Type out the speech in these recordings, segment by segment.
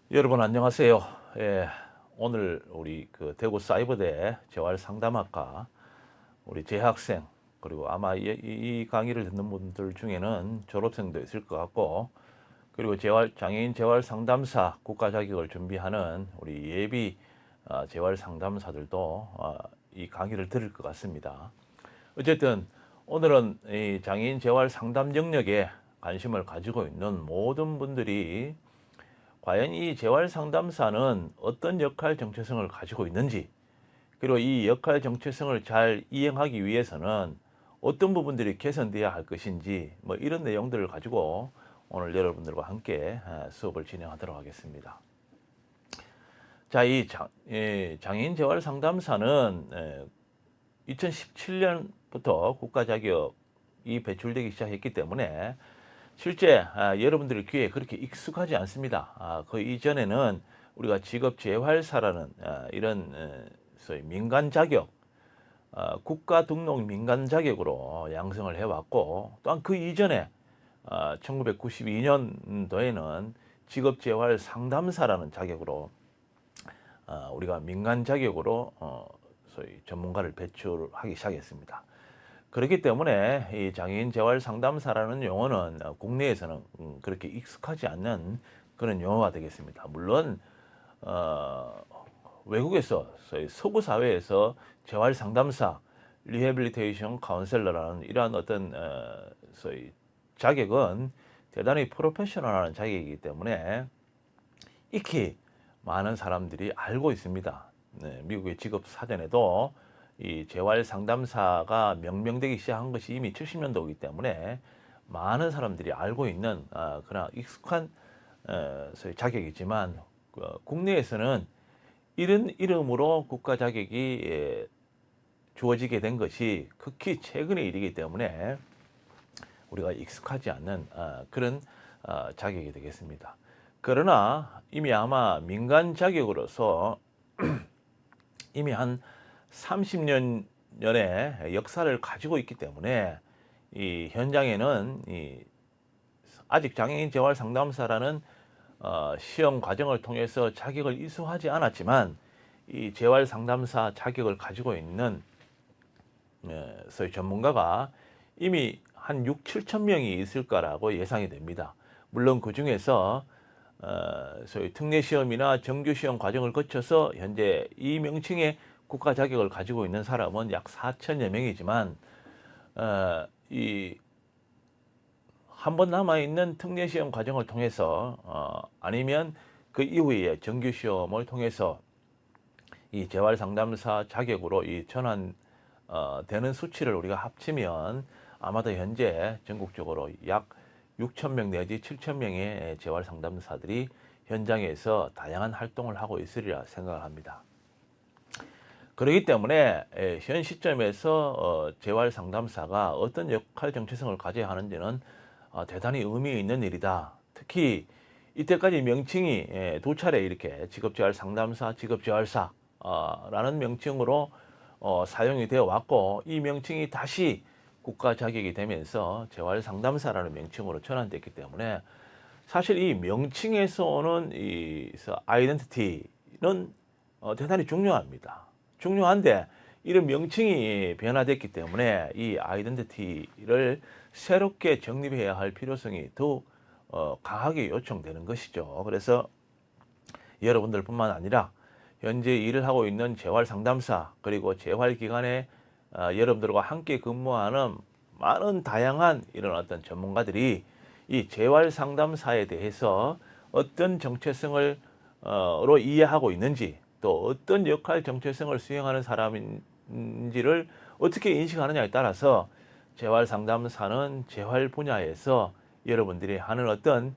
여러분 안녕하세요. 예, 오늘 우리 대구 사이버대 재활상담학과 우리 재학생 그리고 아마 이 강의를 듣는 분들 중에는 졸업생도 있을 것 같고 그리고 장애인 재활상담사 국가 자격을 준비하는 우리 예비 재활상담사들도 이 강의를 들을 것 같습니다. 어쨌든 오늘은 이 장애인 재활상담 영역에 관심을 가지고 있는 모든 분들이 과연 이 재활상담사는 어떤 역할 정체성을 가지고 있는지, 그리고 이 역할 정체성을 잘 이행하기 위해서는 어떤 부분들이 개선돼야 할 것인지, 뭐 이런 내용들을 가지고 오늘 여러분들과 함께 수업을 진행하도록 하겠습니다. 자, 장애인 재활상담사는 2017년부터 국가 자격이 배출되기 시작했기 때문에 실제 여러분들의 귀에 그렇게 익숙하지 않습니다. 그 이전에는 우리가 직업재활사라는 이런 소위 민간 자격, 국가 등록 민간 자격으로 양성을 해왔고, 또한 그 이전에 1992년도에는 직업재활 상담사라는 자격으로 우리가 민간 자격으로 소위 전문가를 배출하기 시작했습니다. 그렇기 때문에 이 장애인 재활 상담사라는 용어는 국내에서는 그렇게 익숙하지 않는 그런 용어가 되겠습니다. 물론 외국에서 서구 사회에서 재활 상담사, 리해빌리테이션 카운셀러라는 이러한 어떤 소위 자격은 대단히 프로페셔널한 자격이기 때문에 익히 많은 사람들이 알고 있습니다. 네, 미국의 직업 사전에도 이 재활 상담사가 명명되기 시작한 것이 이미 70년도이기 때문에 많은 사람들이 알고 있는 그런 익숙한 자격이지만 국내에서는 이런 이름으로 국가 자격이 주어지게 된 것이 극히 최근의 일이기 때문에 우리가 익숙하지 않는 그런 자격이 되겠습니다. 그러나 이미 아마 민간 자격으로서 이미 한 30년의 역사를 가지고 있기 때문에 이 현장에는 아직 장애인 재활 상담사라는 시험 과정을 통해서 자격을 이수하지 않았지만 이 재활 상담사 자격을 가지고 있는 소위 전문가가 이미 한 6, 7천 명이 있을 거라고 예상이 됩니다. 물론 그 중에서 소위 특례 시험이나 정규 시험 과정을 거쳐서 현재 이 명칭의 국가 자격을 가지고 있는 사람은 약 4천여 명이지만 이 한 번 남아 있는 특례 시험 과정을 통해서 아니면 그 이후에 정규 시험을 통해서 이 재활 상담사 자격으로 이 전환 되는 수치를 우리가 합치면 아마도 현재 전국적으로 약 6천 명 내지 7천 명의 재활 상담사들이 현장에서 다양한 활동을 하고 있으리라 생각을 합니다. 그렇기 때문에 현 시점에서 재활 상담사가 어떤 역할 정체성을 가져야 하는지는 대단히 의미 있는 일이다. 특히 이때까지 명칭이 두 차례 이렇게 직업재활 상담사, 직업재활사라는 명칭으로 사용이 되어 왔고, 이 명칭이 다시 국가 자격이 되면서 재활 상담사라는 명칭으로 전환됐기 때문에 사실 이 명칭에서 오는 이 아이덴티티는 대단히 중요합니다. 중요한데 이런 명칭이 변화됐기 때문에 이 아이덴티티를 새롭게 정립해야 할 필요성이 더욱 강하게 요청되는 것이죠. 그래서 여러분들뿐만 아니라 현재 일을 하고 있는 재활 상담사 그리고 재활기관에 여러분들과 함께 근무하는 많은 다양한 이런 어떤 전문가들이 이 재활 상담사에 대해서 어떤 정체성을 로 이해하고 있는지, 또 어떤 역할 정체성을 수행하는 사람인지를 어떻게 인식하느냐에 따라서 재활 상담사는 재활 분야에서 여러분들이 하는 어떤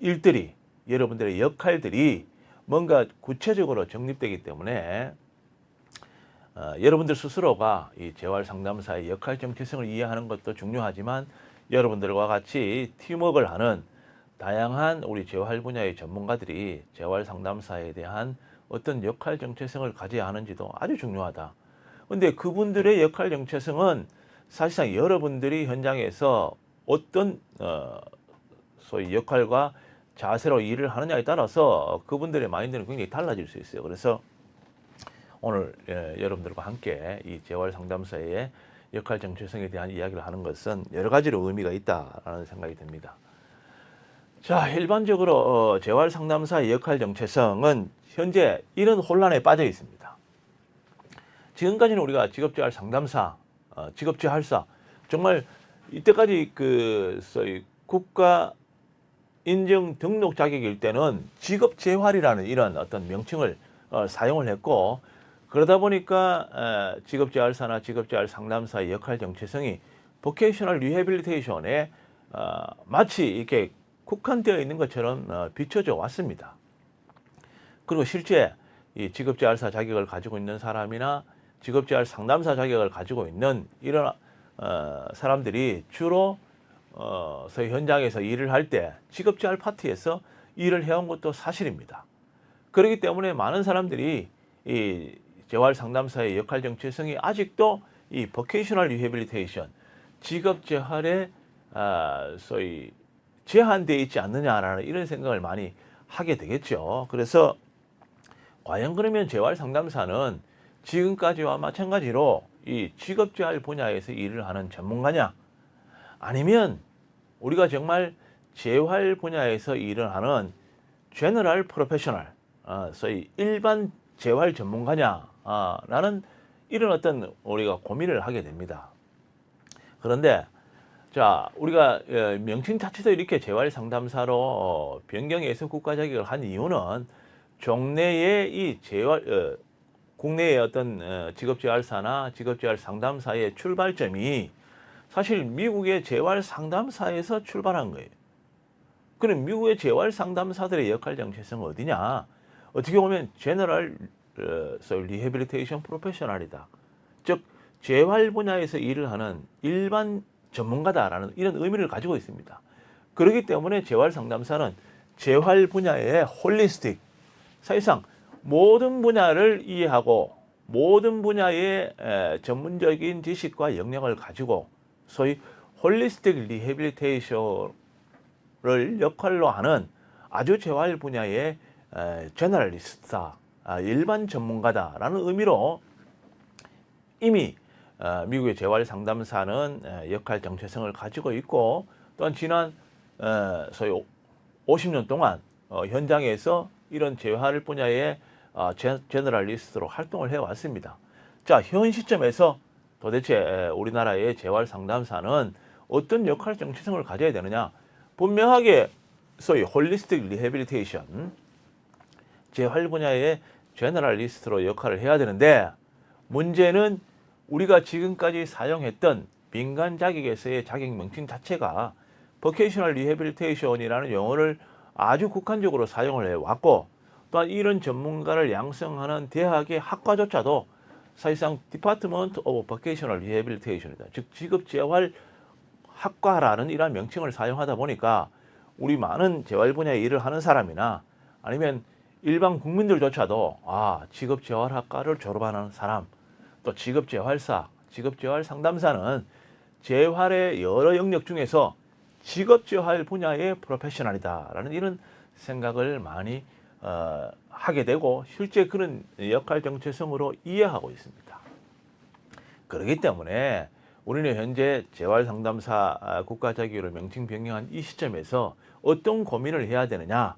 일들이, 여러분들의 역할들이 뭔가 구체적으로 정립되기 때문에 여러분들 스스로가 이 재활 상담사의 역할 정체성을 이해하는 것도 중요하지만 여러분들과 같이 팀워크를 하는 다양한 우리 재활 분야의 전문가들이 재활 상담사에 대한 어떤 역할 정체성을 가져야 하는지도 아주 중요하다. 근데 그분들의 역할 정체성은 사실상 여러분들이 현장에서 어떤 소위 역할과 자세로 일을 하느냐에 따라서 그분들의 마인드는 굉장히 달라질 수 있어요. 그래서 오늘 여러분들과 함께 이 재활 상담사의 역할 정체성에 대한 이야기를 하는 것은 여러 가지로 의미가 있다라는 생각이 듭니다. 자, 일반적으로 재활 상담사의 역할 정체성은 현재 이런 혼란에 빠져 있습니다. 지금까지는 우리가 직업재활 상담사, 직업재활사, 정말 이때까지 그 소위 국가 인증 등록 자격일 때는 직업재활이라는 이런 어떤 명칭을 사용을 했고, 그러다 보니까 직업재활사나 직업재활 상담사의 역할 정체성이 보케이셔널 리해빌리테이션에 마치 이렇게 국한되어 있는 것처럼 비춰져 왔습니다. 그리고 실제 이 직업재활사 자격을 가지고 있는 사람이나 직업재활 상담사 자격을 가지고 있는 이런 사람들이 주로 현장에서 일을 할 때 직업재활 파트에서 일을 해온 것도 사실입니다. 그렇기 때문에 많은 사람들이 이 재활 상담사의 역할 정체성이 아직도 이 보케이셔널 리해빌리테이션, 직업재활에 소위 제한되어 있지 않느냐라는 이런 생각을 많이 하게 되겠죠. 그래서 과연 그러면 재활 상담사는 지금까지와 마찬가지로 이 직업재활 분야에서 일을 하는 전문가냐? 아니면 우리가 정말 재활 분야에서 일을 하는 제너럴 프로페셔널, 소위 일반 재활 전문가냐라는 이런 어떤 우리가 고민을 하게 됩니다. 그런데 자, 우리가 명칭 자체도 이렇게 재활 상담사로 변경해서 국가 자격을 한 이유는 종래의 이 재활 국내의 어떤 직업재활사나 직업재활 상담사의 출발점이 사실 미국의 재활 상담사에서 출발한 거예요. 그럼 미국의 재활 상담사들의 역할 정체성은 어디냐? 어떻게 보면 제너럴 리해빌리테이션 프로페셔널이다. 즉 재활 분야에서 일을 하는 일반 전문가다라는 이런 의미를 가지고 있습니다. 그렇기 때문에 재활 상담사는 재활 분야의 홀리스틱, 사실상 모든 분야를 이해하고 모든 분야의 전문적인 지식과 역량을 가지고 소위 홀리스틱 리해빌리테이션을 역할로 하는 아주 재활 분야의 제너럴리스트다, 일반 전문가다라는 의미로 이미 미국의 재활 상담사는 역할 정체성을 가지고 있고, 또한 지난 소위 50년 동안 현장에서 이런 재활 분야의 제너럴리스트로 활동을 해왔습니다. 자, 현 시점에서 도대체 우리나라의 재활 상담사는 어떤 역할 정체성을 가져야 되느냐? 분명하게 소위 홀리스틱 리해빌리테이션, 재활 분야의 제너럴리스트로 역할을 해야 되는데, 문제는 우리가 지금까지 사용했던 민간 자격에서의 자격 명칭 자체가 보케이셔널 리해빌리테이션이라는 용어를 아주 국한적으로 사용을 해왔고, 또한 이런 전문가를 양성하는 대학의 학과조차도 사실상 디파트먼트 오브 보케이셔널 리해빌리테이션이다, 즉 직업재활 학과라는 이러한 명칭을 사용하다 보니까 우리 많은 재활 분야에 일을 하는 사람이나 아니면 일반 국민들조차도 직업재활학과를 졸업하는 사람, 또 직업재활사, 직업재활 상담사는 재활의 여러 영역 중에서 직업재활 분야의 프로페셔널이다라는 이런 생각을 많이 하게 되고, 실제 그런 역할 정체성으로 이해하고 있습니다. 그렇기 때문에 우리는 현재 재활 상담사 국가 자격으로 명칭 변경한 이 시점에서 어떤 고민을 해야 되느냐?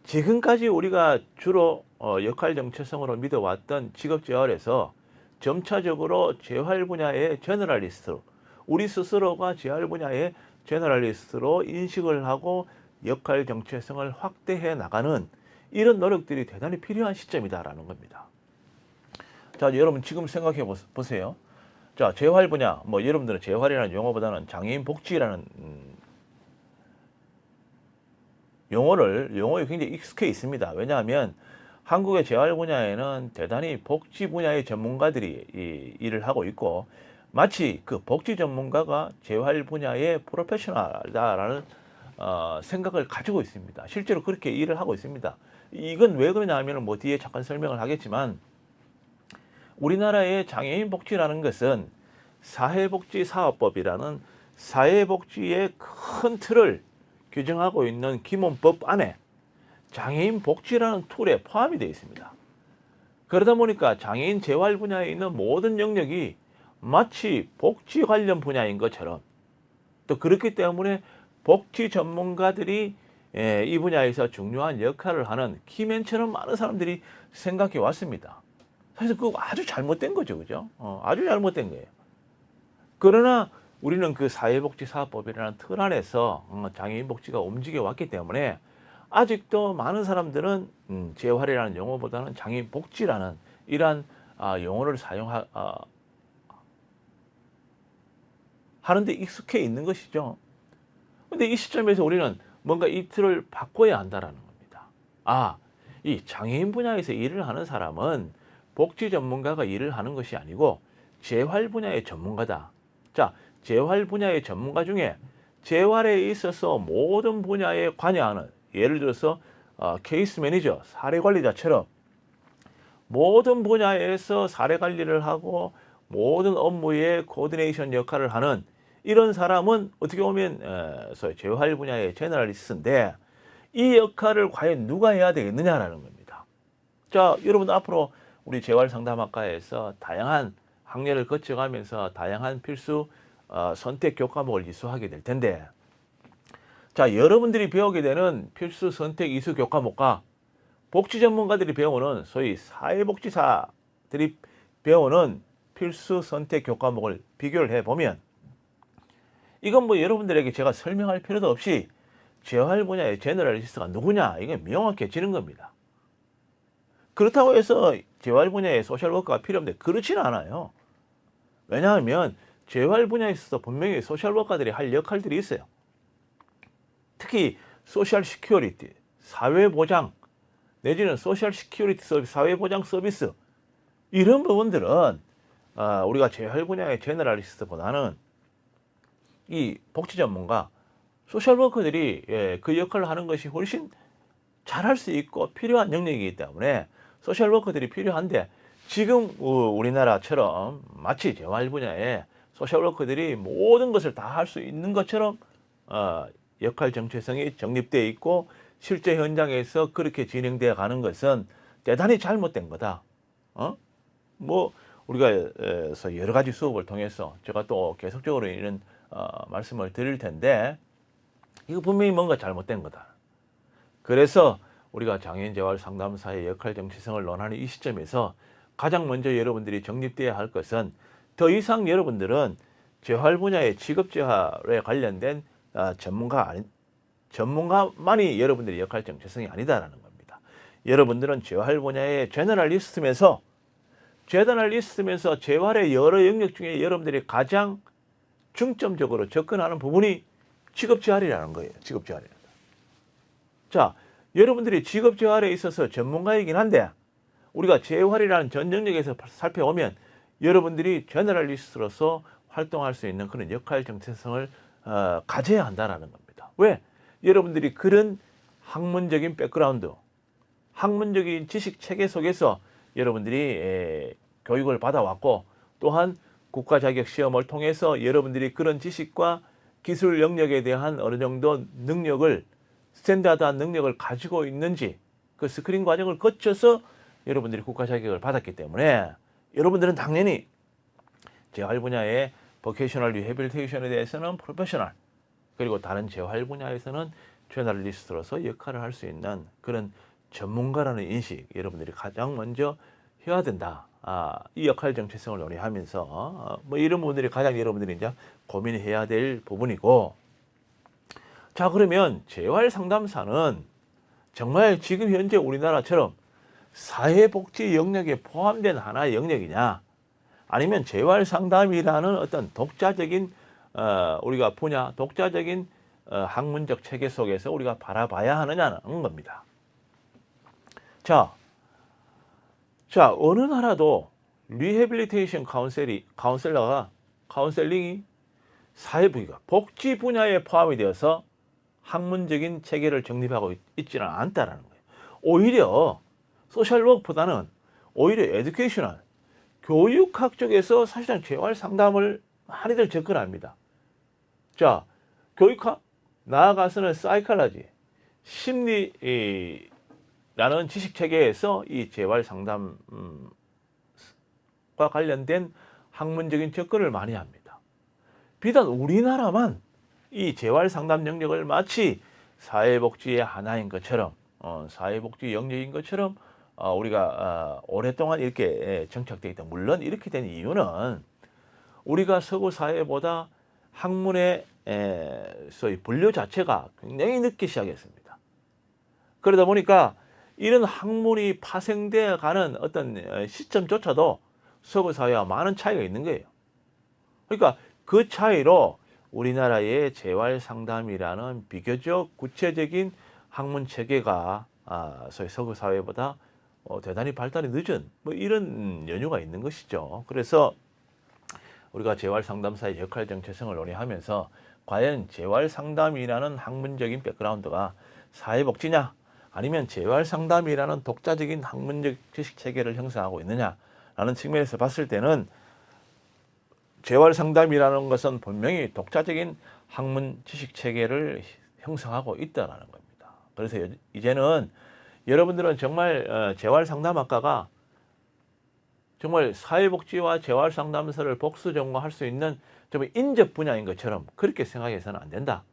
지금까지 우리가 주로 역할 정체성으로 믿어왔던 직업재활에서 점차적으로 재활 분야의 제너럴리스트, 우리 스스로가 재활 분야의 제너럴리스트로 인식을 하고 역할 정체성을 확대해 나가는 이런 노력들이 대단히 필요한 시점이다라는 겁니다. 자, 여러분 지금 생각해 보세요. 자, 재활 분야, 여러분들은 재활이라는 용어보다는 장애인 복지라는 용어에 굉장히 익숙해 있습니다. 왜냐하면 한국의 재활 분야에는 대단히 복지 분야의 전문가들이 일을 하고 있고, 마치 그 복지 전문가가 재활 분야의 프로페셔널이다라는 생각을 가지고 있습니다. 실제로 그렇게 일을 하고 있습니다. 이건 왜 그러냐 하면 뒤에 잠깐 설명을 하겠지만, 우리나라의 장애인 복지라는 것은 사회복지사업법이라는 사회복지의 큰 틀을 규정하고 있는 기본법 안에 장애인 복지라는 툴에 포함이 되어 있습니다. 그러다 보니까 장애인 재활 분야에 있는 모든 영역이 마치 복지 관련 분야인 것처럼, 또 그렇기 때문에 복지 전문가들이 이 분야에서 중요한 역할을 하는 키맨처럼 많은 사람들이 생각해 왔습니다. 사실 그거 아주 잘못된 거죠, 그죠? 아주 잘못된 거예요. 그러나 우리는 그 사회복지사업법이라는 틀 안에서 장애인 복지가 움직여 왔기 때문에 아직도 많은 사람들은 재활이라는 용어보다는 장애인 복지라는 이러한 용어를 하는데 익숙해 있는 것이죠. 근데 이 시점에서 우리는 뭔가 이 틀을 바꿔야 한다라는 겁니다. 이 장애인 분야에서 일을 하는 사람은 복지 전문가가 일을 하는 것이 아니고 재활 분야의 전문가다. 자, 재활 분야의 전문가 중에 재활에 있어서 모든 분야에 관여하는, 예를 들어서 케이스 매니저, 사례 관리자처럼 모든 분야에서 사례 관리를 하고 모든 업무의 코디네이션 역할을 하는 이런 사람은 어떻게 보면 재활 분야의 제너럴리스트인데, 이 역할을 과연 누가 해야 되겠느냐라는 겁니다. 자, 여러분 앞으로 우리 재활상담학과에서 다양한 학년을 거쳐가면서 다양한 필수 선택 교과목을 이수하게 될 텐데, 자, 여러분들이 배우게 되는 필수 선택 이수 교과목과 복지 전문가들이 배우는 소위 사회복지사들이 배우는 필수 선택 교과목을 비교를 해보면, 이건 뭐 여러분들에게 제가 설명할 필요도 없이 재활 분야의 제너럴리스트가 누구냐, 이게 명확해지는 겁니다. 그렇다고 해서 재활 분야의 소셜워커가 필요 없는데 그렇지는 않아요. 왜냐하면 재활 분야에 있어서 분명히 소셜워커들이 할 역할들이 있어요. 특히 소셜 시큐리티, 사회보장, 내지는 소셜 시큐리티 서비스, 사회보장 서비스, 이런 부분들은 우리가 재활 분야의 제너럴리스트보다는 이 복지 전문가, 소셜워커들이 그 역할을 하는 것이 훨씬 잘할 수 있고 필요한 영역이기 때문에 소셜워커들이 필요한데, 지금 우리나라처럼 마치 재활 분야에 소셜워커들이 모든 것을 다 할 수 있는 것처럼 역할 정체성이 정립되어 있고 실제 현장에서 그렇게 진행되어 가는 것은 대단히 잘못된 거다. 뭐 우리가 여러 가지 수업을 통해서 제가 또 계속적으로 이런 말씀을 드릴 텐데, 이거 분명히 뭔가 잘못된 거다. 그래서 우리가 장애인 재활 상담사의 역할 정체성을 논하는 이 시점에서 가장 먼저 여러분들이 정립되어야 할 것은, 더 이상 여러분들은 재활 분야의 직업 재활에 관련된 전문가만이 여러분들의 역할 정체성이 아니다라는 겁니다. 여러분들은 재활 분야의 제너럴리스트면서 재활의 여러 영역 중에 여러분들이 가장 중점적으로 접근하는 부분이 직업재활이라는 거예요. 직업재활이라는 거. 자, 여러분들이 직업재활에 있어서 전문가이긴 한데, 우리가 재활이라는 전 영역에서 살펴보면 여러분들이 제너럴리스트로서 활동할 수 있는 그런 역할 정체성을 가져야 한다는 겁니다. 왜? 여러분들이 그런 학문적인 백그라운드, 학문적인 지식 체계 속에서 여러분들이 교육을 받아왔고, 또한 국가 자격 시험을 통해서 여러분들이 그런 지식과 기술 영역에 대한 어느 정도 능력을, 스탠다드한 능력을 가지고 있는지 그 스크린 과정을 거쳐서 여러분들이 국가 자격을 받았기 때문에 여러분들은 당연히 재활 분야의 보케이셔널 리해빌리테이션에 대해서는 프로페셔널, 그리고 다른 재활 분야에서는 제너럴리스트로서 역할을 할 수 있는 그런 전문가라는 인식, 여러분들이 가장 먼저 해야 된다. 이 역할 정체성을 논의하면서 뭐 이런 부분들이 가장 여러분들이 이제 고민해야 될 부분이고, 자, 그러면 재활 상담사는 정말 지금 현재 우리나라처럼 사회복지 영역에 포함된 하나의 영역이냐, 아니면 재활 상담이라는 어떤 독자적인 우리가 분야, 독자적인 학문적 체계 속에서 우리가 바라봐야 하느냐는 겁니다. 자, 어느 나라도 리해빌리테이션 카운셀링이 복지 분야에 포함이 되어서 학문적인 체계를 정립하고 있지는 않다라는 거예요. 오히려 소셜워크보다는 오히려 에듀케이셔널, 교육학 쪽에서 사실상 재활 상담을 많이들 접근합니다. 자, 교육학, 나아가서는 사이콜로지, 심리라는 지식 체계에서 이 재활 상담과 관련된 학문적인 접근을 많이 합니다. 비단 우리나라만 이 재활 상담 영역을 마치 사회복지의 하나인 것처럼, 사회복지 영역인 것처럼 우리가 오랫동안 이렇게 정착되어 있다. 물론 이렇게 된 이유는 우리가 서구 사회보다 학문의 소위 분류 자체가 굉장히 늦게 시작했습니다. 그러다 보니까 이런 학문이 파생되어 가는 어떤 시점조차도 서구 사회와 많은 차이가 있는 거예요. 그러니까 그 차이로 우리나라의 재활 상담이라는 비교적 구체적인 학문 체계가 소위 서구 사회보다 대단히 발달이 늦은 뭐 이런 연유가 있는 것이죠. 그래서 우리가 재활 상담사의 역할 정체성을 논의하면서 과연 재활 상담이라는 학문적인 백그라운드가 사회복지냐 아니면 재활 상담이라는 독자적인 학문적 지식 체계를 형성하고 있느냐라는 측면에서 봤을 때는 재활 상담이라는 것은 분명히 독자적인 학문 지식 체계를 형성하고 있다는 겁니다. 그래서 이제는 여러분들은 정말 재활 상담학과가 정말 사회복지와 재활 상담사를 복수 전공할 수 있는 정말 인접 분야인 것처럼 그렇게 생각해서는 안 된다.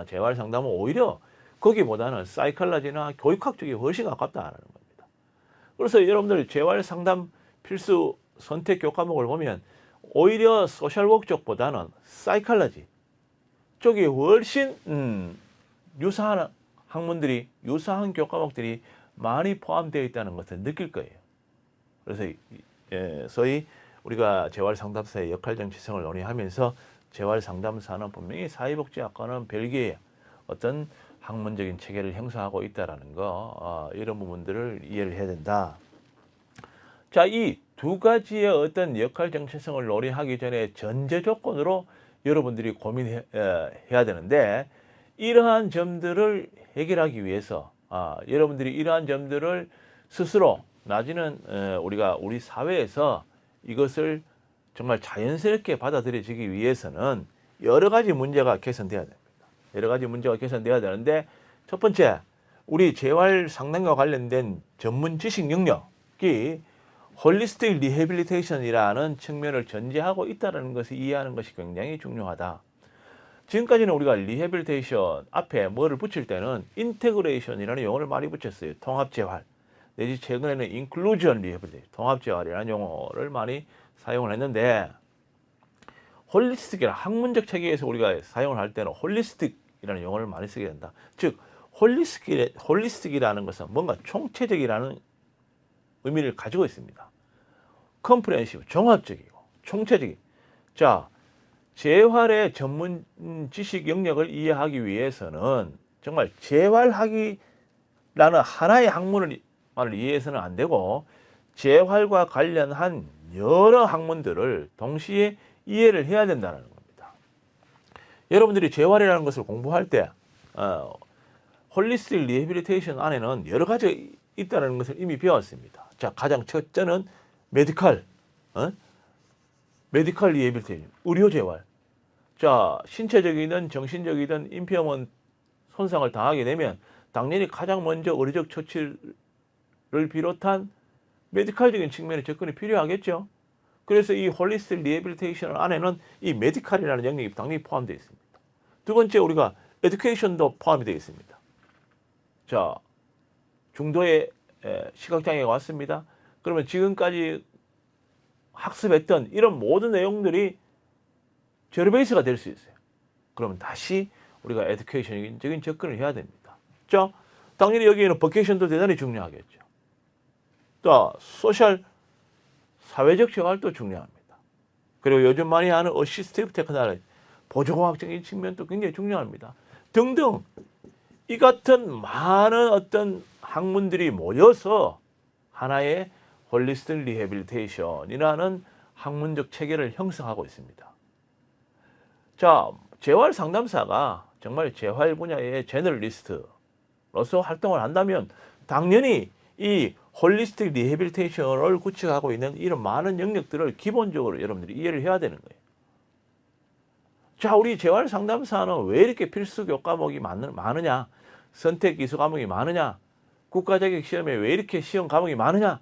재활 상담은 오히려 거기보다는 사이콜로지나 교육학 쪽이 훨씬 가깝다는 겁니다. 그래서 여러분들 재활 상담 필수 선택 교과목을 보면 오히려 소셜워크 쪽보다는 사이콜로지 쪽이 훨씬 유사한 학문들이, 유사한 교과목들이 많이 포함되어 있다는 것을 느낄 거예요. 그래서 소위 우리가 재활 상담사의 역할 정체성을 논의하면서 재활 상담사는 분명히 사회복지학과는 별개의 어떤 학문적인 체계를 형성하고 있다라는 거, 이런 부분들을 이해를 해야 된다. 자, 이 두 가지의 어떤 역할 정체성을 논의하기 전에 전제 조건으로 여러분들이 고민해야 되는데, 이러한 점들을 해결하기 위해서 여러분들이 이러한 점들을 스스로 나중에는 우리가 우리 사회에서 이것을 정말 자연스럽게 받아들여지기 위해서는 여러 가지 문제가 개선돼야 됩니다. 여러 가지 문제가 개선돼야 되는데, 첫 번째, 우리 재활 상담과 관련된 전문 지식 영역이 홀리스틱 리해빌리테이션이라는 측면을 전제하고 있다는 것을 이해하는 것이 굉장히 중요하다. 지금까지는 우리가 리해빌리테이션 앞에 뭐를 붙일 때는 인테그레이션이라는 용어를 많이 붙였어요. 통합재활. 내지 최근에는 인클루전 리해빌리테이션, 통합재활이라는 용어를 많이 사용을 했는데, 홀리스틱이라는 학문적 체계에서 우리가 사용을 할 때는 홀리스틱이라는 용어를 많이 쓰게 된다. 즉 홀리스틱이라는 것은 뭔가 총체적이라는 의미를 가지고 있습니다. 컴프레hen시브, 종합적이고 총체적인. 자, 재활의 전문 지식 영역을 이해하기 위해서는 정말 재활학이라는 하나의 학문을 이해해서는 안 되고, 재활과 관련한 여러 학문들을 동시에 이해를 해야 된다는 겁니다. 여러분들이 재활이라는 것을 공부할 때 홀리스틱 리해빌리테이션 안에는 여러 가지 있다는 것을 이미 배웠습니다. 자, 가장 첫째는 메디컬 리해빌리테이션, 의료 재활. 자, 신체적이든 정신적이든 임페어먼트 손상을 당하게 되면 당연히 가장 먼저 의료적 처치를 비롯한 메디컬적인 측면의 접근이 필요하겠죠. 그래서 이 홀리스틱 리해빌리테이션 안에는 이 메디컬이라는 영역이 당연히 포함되어 있습니다. 두 번째, 우리가 에듀케이션도 포함이 되어 있습니다. 자, 중도에 시각장애가 왔습니다. 그러면 지금까지 학습했던 이런 모든 내용들이 제로 베이스가 될 수 있어요. 그러면 다시 우리가 에듀케이션적인 접근을 해야 됩니다. 자, 당연히 여기에는 버케이션도 대단히 중요하겠죠. 또 소셜, 사회적 재활도 중요합니다. 그리고 요즘 많이 하는 어시스티브 테크놀로지, 보조공학적인 측면도 굉장히 중요합니다. 등등 이 같은 많은 어떤 학문들이 모여서 하나의 홀리스틱 리해빌리테이션이라는 학문적 체계를 형성하고 있습니다. 자, 재활 상담사가 정말 재활 분야의 제너럴리스트로서 활동을 한다면 당연히 이 홀리스틱 리해빌리테이션을 구축하고 있는 이런 많은 영역들을 기본적으로 여러분들이 이해를 해야 되는 거예요. 자, 우리 재활 상담사는 왜 이렇게 필수 교과목이 많으냐? 선택 기수 과목이 많으냐? 국가 자격 시험에 왜 이렇게 시험 과목이 많으냐?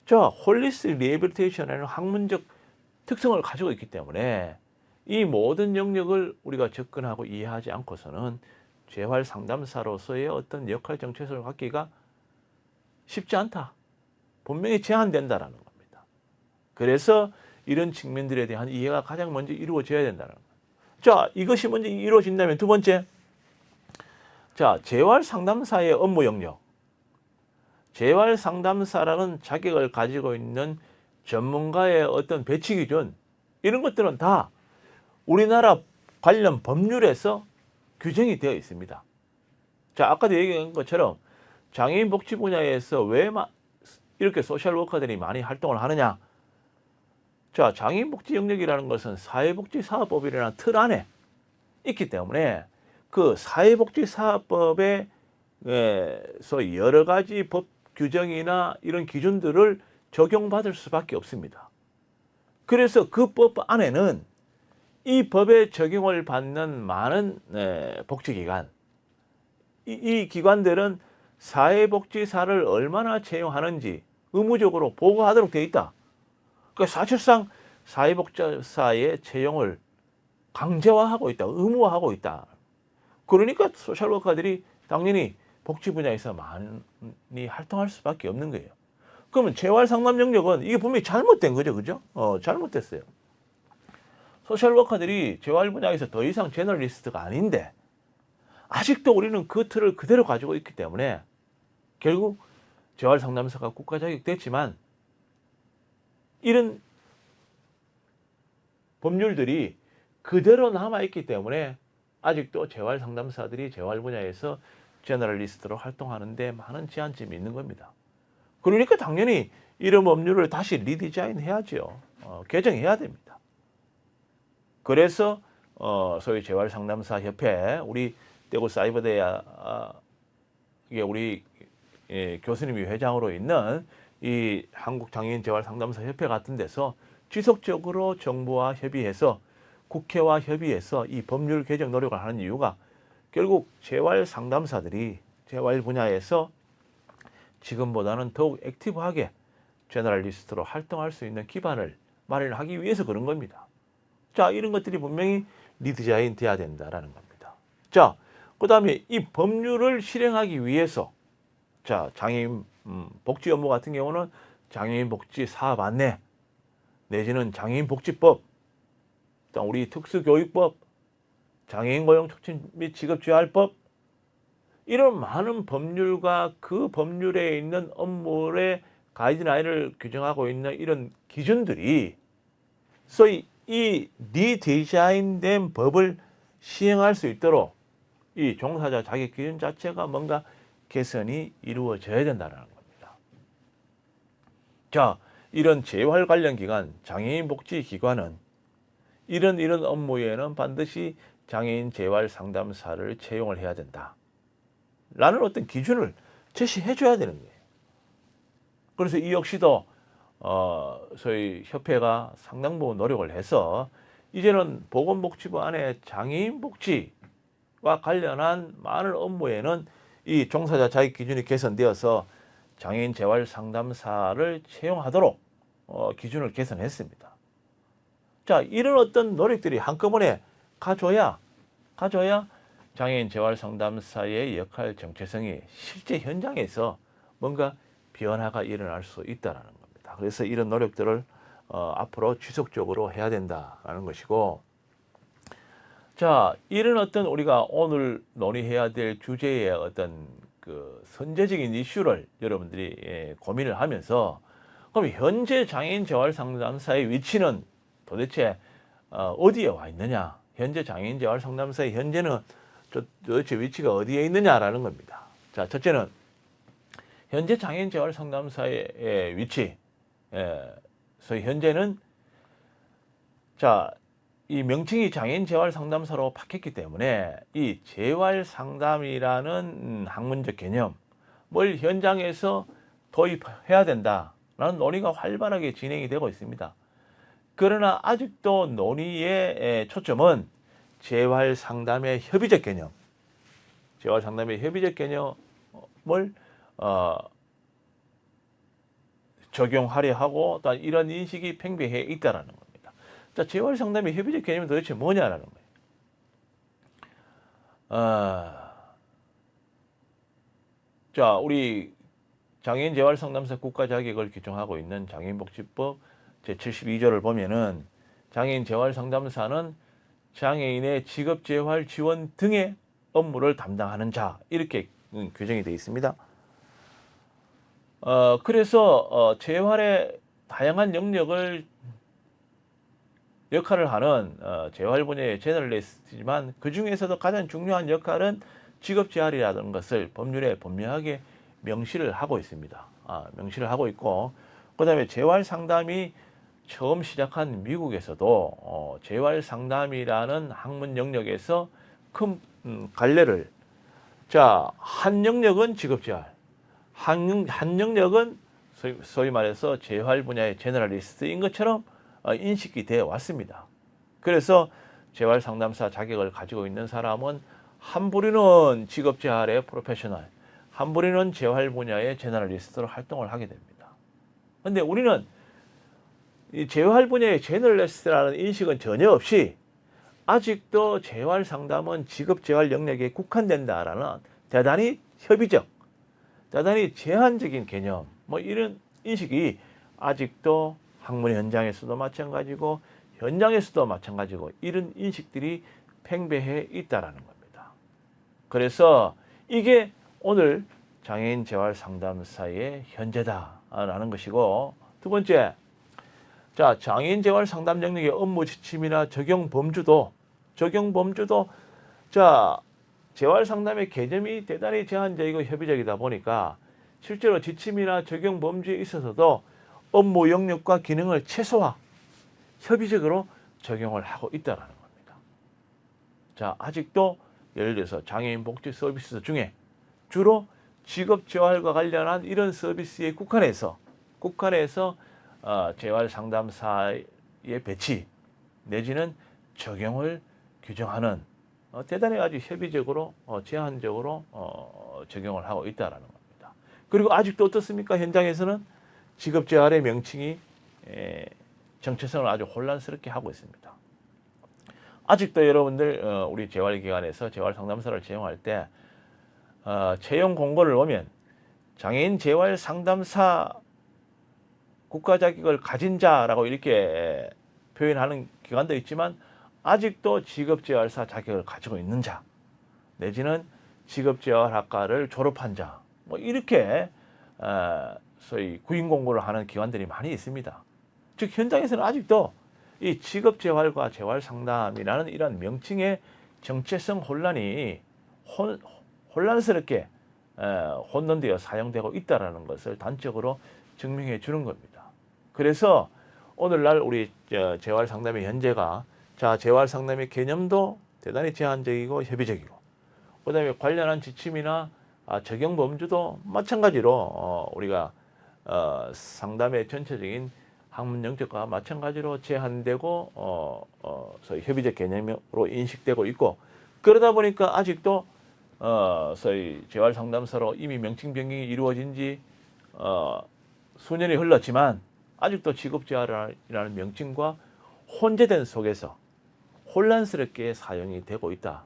자, 홀리스틱 리해빌리테이션에는 학문적 특성을 가지고 있기 때문에 이 모든 영역을 우리가 접근하고 이해하지 않고서는 재활 상담사로서의 어떤 역할 정체성을 갖기가 쉽지 않다. 분명히 제한된다라는 겁니다. 그래서 이런 측면들에 대한 이해가 가장 먼저 이루어져야 된다는 거예요. 자, 이것이 먼저 이루어진다면 두 번째, 자, 재활 상담사의 업무 영역. 재활 상담사라는 자격을 가지고 있는 전문가의 어떤 배치 기준, 이런 것들은 다 우리나라 관련 법률에서 규정이 되어 있습니다. 자, 아까도 얘기한 것처럼 장애인 복지 분야에서 왜 이렇게 소셜 워커들이 많이 활동을 하느냐? 자, 장애인 복지 영역이라는 것은 사회복지사업법이라는 틀 안에 있기 때문에 그 사회복지사업법에서 여러 가지 법 규정이나 이런 기준들을 적용받을 수밖에 없습니다. 그래서 그 법 안에는 이 법에 적용을 받는 많은 복지기관, 이 기관들은 사회복지사를 얼마나 채용하는지 의무적으로 보고하도록 되어 있다. 그러니까 사실상 사회복지사의 채용을 강제화하고 있다, 의무화하고 있다. 그러니까 소셜워커들이 당연히 복지 분야에서 많이 활동할 수밖에 없는 거예요. 그러면 재활상담 영역은 이게 분명히 잘못된 거죠, 그죠? 잘못됐어요. 소셜워커들이 재활 분야에서 더 이상 제너럴리스트가 아닌데 아직도 우리는 그 틀을 그대로 가지고 있기 때문에 결국 재활 상담사가 국가 자격됐지만 이런 법률들이 그대로 남아있기 때문에 아직도 재활 상담사들이 재활 분야에서 제너럴리스트로 활동하는데 많은 제한점이 있는 겁니다. 그러니까 당연히 이런 법률을 다시 리디자인 해야죠. 개정해야 됩니다. 그래서 소위 재활 상담사 협회, 우리 대구 사이버대야 이게 우리 교수님이 회장으로 있는 이 한국장애인 재활 상담사 협회 같은 데서 지속적으로 정부와 협의해서 국회와 협의해서 이 법률 개정 노력을 하는 이유가 결국 재활 상담사들이 재활 분야에서 지금보다는 더욱 액티브하게 제너럴리스트로 활동할 수 있는 기반을 마련하기 위해서 그런 겁니다. 자, 이런 것들이 분명히 리디자인 돼야 된다라는 겁니다. 자, 그 다음에 이 법률을 실행하기 위해서 자, 장애인 복지 업무 같은 경우는 장애인 복지 사업 안내 내지는 장애인 복지법, 우리 특수교육법, 장애인 고용 촉진 및 직업재활법, 이런 많은 법률과 그 법률에 있는 업무의 가이드라인을 규정하고 있는 이런 기준들이 소위 이 리디자인된 법을 시행할 수 있도록 이 종사자 자격 기준 자체가 뭔가 개선이 이루어져야 된다는 겁니다. 자, 이런 재활 관련 기관, 장애인 복지 기관은 이런 업무에는 반드시 장애인 재활 상담사를 채용을 해야 된다. 라는 어떤 기준을 제시해 줘야 되는 거예요. 그래서 이 역시도 소위 협회가 상당 부분 노력을 해서 이제는 보건복지부 안에 장애인 복지와 관련한 많은 업무에는 이 종사자 자격 기준이 개선되어서 장애인 재활 상담사를 채용하도록 기준을 개선했습니다. 자, 이런 어떤 노력들이 한꺼번에 가져야 장애인 재활 상담사의 역할 정체성이 실제 현장에서 뭔가 변화가 일어날 수 있다는 겁니다. 그래서 이런 노력들을 앞으로 지속적으로 해야 된다는 것이고, 자, 이런 어떤 우리가 오늘 논의해야 될 주제의 어떤 그 선제적인 이슈를 여러분들이 고민을 하면서 그럼 현재 장애인 재활 상담사의 위치는 도대체 어디에 와 있느냐? 현재 장애인 재활 상담사의 현재는 도대체 위치가 어디에 있느냐라는 겁니다. 자, 첫째는 현재 장애인 재활 상담사의 위치. 그래서 현재는 자, 이 명칭이 장애인 재활 상담사로 바뀌었기 때문에 이 재활 상담이라는 학문적 개념, 뭘 현장에서 도입해야 된다라는 논의가 활발하게 진행이 되고 있습니다. 그러나 아직도 논의의 초점은 재활 상담의 협의적 개념, 재활 상담의 협의적 개념을 적용하려 하고 또 이런 인식이 팽배해 있다라는 겁니다. 자, 재활 상담의 협의적 개념이 도대체 뭐냐라는 거예요. 자, 우리 장애인 재활 상담사 국가 자격을 규정하고 있는 장애인복지법 제72조를 보면은 장애인 재활 상담사는 장애인의 직업 재활 지원 등의 업무를 담당하는 자, 이렇게 규정이 되어 있습니다. 그래서 재활의 다양한 역할을 하는 재활 분야의 제너럴리스트지만 그 중에서도 가장 중요한 역할은 직업 재활이라는 것을 법률에 분명하게 명시를 하고 있습니다. 명시를 하고 있고, 그 다음에 재활 상담이 처음 시작한 미국에서도 재활 상담이라는 학문 영역에서 큰 갈래를, 자, 한 영역은 직업 재활, 한 영역은 소위 말해서 재활 분야의 제너럴리스트인 것처럼 인식이 되어 왔습니다. 그래서 재활 상담사 자격을 가지고 있는 사람은 한 부류는 직업 재활의 프로페셔널, 한 부류는 재활 분야의 제너럴리스트로 활동을 하게 됩니다. 그런데 우리는 이 재활 분야의 제너럴리스트라는 인식은 전혀 없이 아직도 재활 상담은 직업 재활 영역에 국한된다라는 대단히 협의적, 대단히 제한적인 개념, 뭐 이런 인식이 아직도 학문 현장에서도 마찬가지고 현장에서도 마찬가지고 이런 인식들이 팽배해 있다라는 겁니다. 그래서 이게 오늘 장애인 재활 상담사의 현재다라는 것이고, 두 번째, 자, 장애인 재활 상담 영역의 업무 지침이나 적용 범주도 자, 재활 상담의 개념이 대단히 제한적이고 협의적이다 보니까 실제로 지침이나 적용 범주에 있어서도 업무 영역과 기능을 최소화, 협의적으로 적용을 하고 있다는 겁니다. 자, 아직도 예를 들어서 장애인 복지 서비스 중에 주로 직업 재활과 관련한 이런 서비스에 국한해서 재활 상담사의 배치 내지는 적용을 규정하는 대단히 아주 협의적으로 제한적으로 적용을 하고 있다는 겁니다. 그리고 아직도 어떻습니까? 현장에서는 직업 재활의 명칭이 정체성을 아주 혼란스럽게 하고 있습니다. 아직도 여러분들 우리 재활기관에서 재활 상담사를 채용할 때 채용 공고를 보면 장애인 재활 상담사 국가 자격을 가진 자라고 이렇게 표현하는 기관도 있지만 아직도 직업재활사 자격을 가지고 있는 자 내지는 직업재활학과를 졸업한 자, 뭐 이렇게 소위 구인 공고를 하는 기관들이 많이 있습니다. 즉 현장에서는 아직도 이 직업재활과 재활상담이라는 이런 명칭의 정체성 혼란이 혼란스럽게 혼돈되어 사용되고 있다는 것을 단적으로 증명해 주는 겁니다. 그래서 오늘날 우리 재활상담의 현재가, 자, 재활상담의 개념도 대단히 제한적이고 협의적이고, 그 다음에 관련한 지침이나 적용 범주도 마찬가지로 우리가 상담의 전체적인 학문 영역과 마찬가지로 제한되고 소위 협의적 개념으로 인식되고 있고, 그러다 보니까 아직도 소위 재활상담사로 이미 명칭 변경이 이루어진 지 수년이 흘렀지만 아직도 직업재활이라는 명칭과 혼재된 속에서 혼란스럽게 사용이 되고 있다.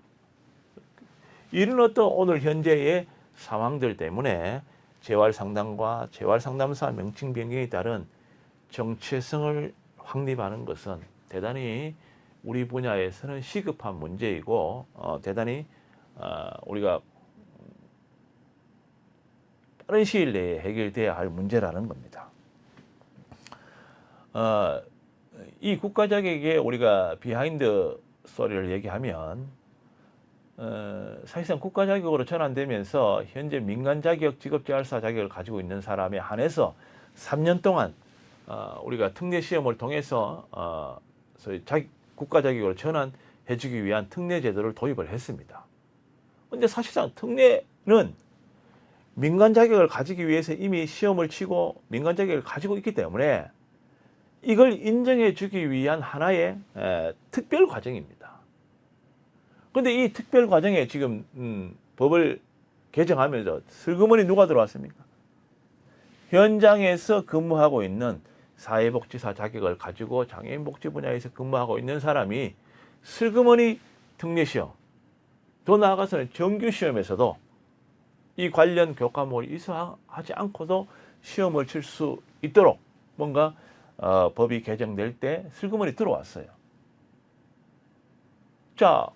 이런 어떤 오늘 현재의 상황들 때문에 재활상담과 재활상담사 명칭 변경에 따른 정체성을 확립하는 것은 대단히 우리 분야에서는 시급한 문제이고 대단히 우리가 빠른 시일 내에 해결돼야 할 문제라는 겁니다. 이 국가 자격에 우리가 비하인드 스토리를 얘기하면 사실상 국가 자격으로 전환되면서 현재 민간 자격, 직업재활사 자격을 가지고 있는 사람에 한해서 3년 동안 우리가 특례 시험을 통해서 소위 국가 자격으로 전환해주기 위한 특례 제도를 도입을 했습니다. 그런데 사실상 특례는 민간 자격을 가지기 위해서 이미 시험을 치고 민간 자격을 가지고 있기 때문에 이걸 인정해 주기 위한 하나의 특별 과정입니다. 그런데 이 특별 과정에 지금 법을 개정하면서 슬그머니 누가 들어왔습니까? 현장에서 근무하고 있는 사회복지사 자격을 가지고 장애인 복지 분야에서 근무하고 있는 사람이 슬그머니 특례시험, 더 나아가서는 정규시험에서도 이 관련 교과목을 이수하지 않고도 시험을 칠 수 있도록 뭔가 법이 개정될 때 슬그머니 들어왔어요. 자,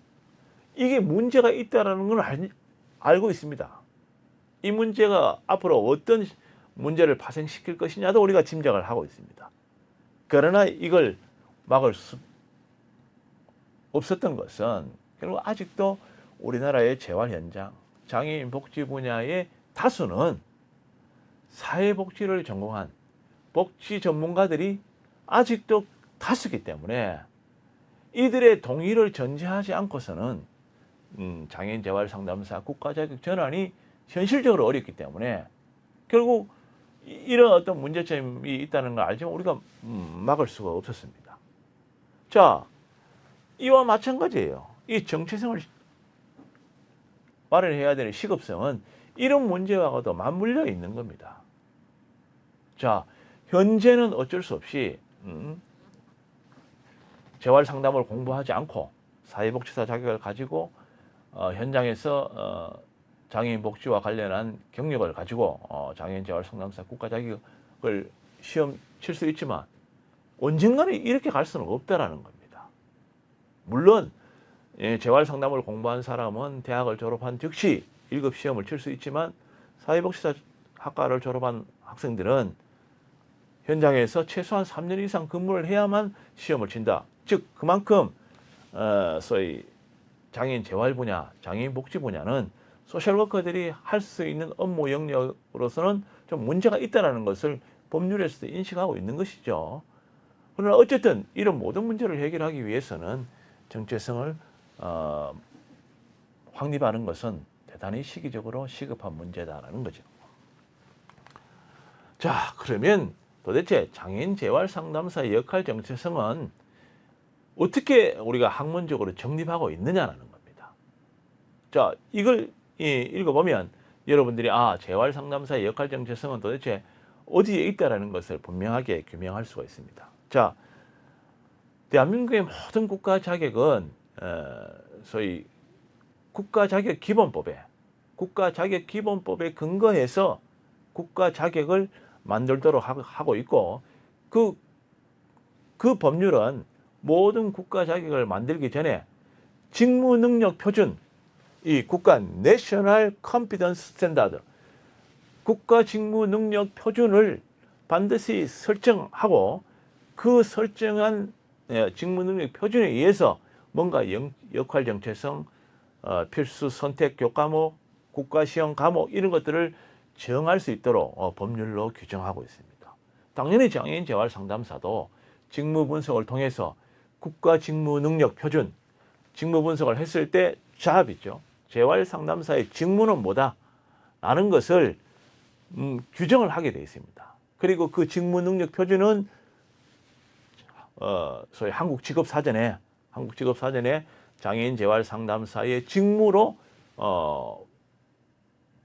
이게 문제가 있다는 걸 알고 있습니다. 이 문제가 앞으로 어떤 문제를 파생시킬 것이냐도 우리가 짐작을 하고 있습니다. 그러나 이걸 막을 수 없었던 것은 결국 아직도 우리나라의 재활 현장, 장애인 복지 분야의 다수는 사회복지를 전공한 복지 전문가들이 아직도 다수기 때문에 이들의 동의를 전제하지 않고서는 장애인 재활 상담사 국가자격 전환이 현실적으로 어렵기 때문에 결국 이런 어떤 문제점이 있다는 걸 알지만 우리가 막을 수가 없었습니다. 자, 이와 마찬가지예요. 이 정체성을 마련해야 되는 시급성은 이런 문제와도 맞물려 있는 겁니다. 자, 현재는 어쩔 수 없이 재활 상담을 공부하지 않고 사회복지사 자격을 가지고 현장에서 장애인 복지와 관련한 경력을 가지고 장애인 재활 상담사 국가 자격을 시험 칠 수 있지만 언젠가는 이렇게 갈 수는 없다라는 겁니다. 물론 재활 상담을 공부한 사람은 대학을 졸업한 즉시 1급 시험을 칠 수 있지만 사회복지사 학과를 졸업한 학생들은 현장에서 최소한 3년 이상 근무를 해야만 시험을 친다. 즉 그만큼 소위 장애인 재활 분야, 장애인 복지 분야는 소셜워커들이 할 수 있는 업무 영역으로서는 좀 문제가 있다는 것을 법률에서도 인식하고 있는 것이죠. 그러나 어쨌든 이런 모든 문제를 해결하기 위해서는 정체성을 확립하는 것은 대단히 시기적으로 시급한 문제다라는 거죠. 자, 그러면 도대체 장애인 재활 상담사의 역할 정체성은 어떻게 우리가 학문적으로 정립하고 있느냐라는 겁니다. 자, 이걸 읽어보면 여러분들이 재활 상담사의 역할 정체성은 도대체 어디에 있다라는 것을 분명하게 규명할 수가 있습니다. 자, 대한민국의 모든 국가 자격은 소위 국가 자격 기본법에 근거해서 국가 자격을 만들도록 하고 있고 그 법률은 모든 국가 자격을 만들기 전에 직무 능력 표준, 이 국가 내셔널 컴피던스 스탠다드, 국가 직무 능력 표준을 반드시 설정하고 그 설정한 직무 능력 표준에 의해서 뭔가 역할 정체성, 필수 선택 교과목, 국가 시험 과목 이런 것들을 정할 수 있도록 법률로 규정하고 있습니다. 당연히 장애인 재활 상담사도 직무 분석을 통해서 국가 직무 능력 표준, 직무 분석을 했을 때 잡이죠. 재활 상담사의 직무는 뭐다? 라는 것을 규정을 하게 되어 있습니다. 그리고 그 직무 능력 표준은 소위 한국직업사전에 장애인 재활 상담사의 직무로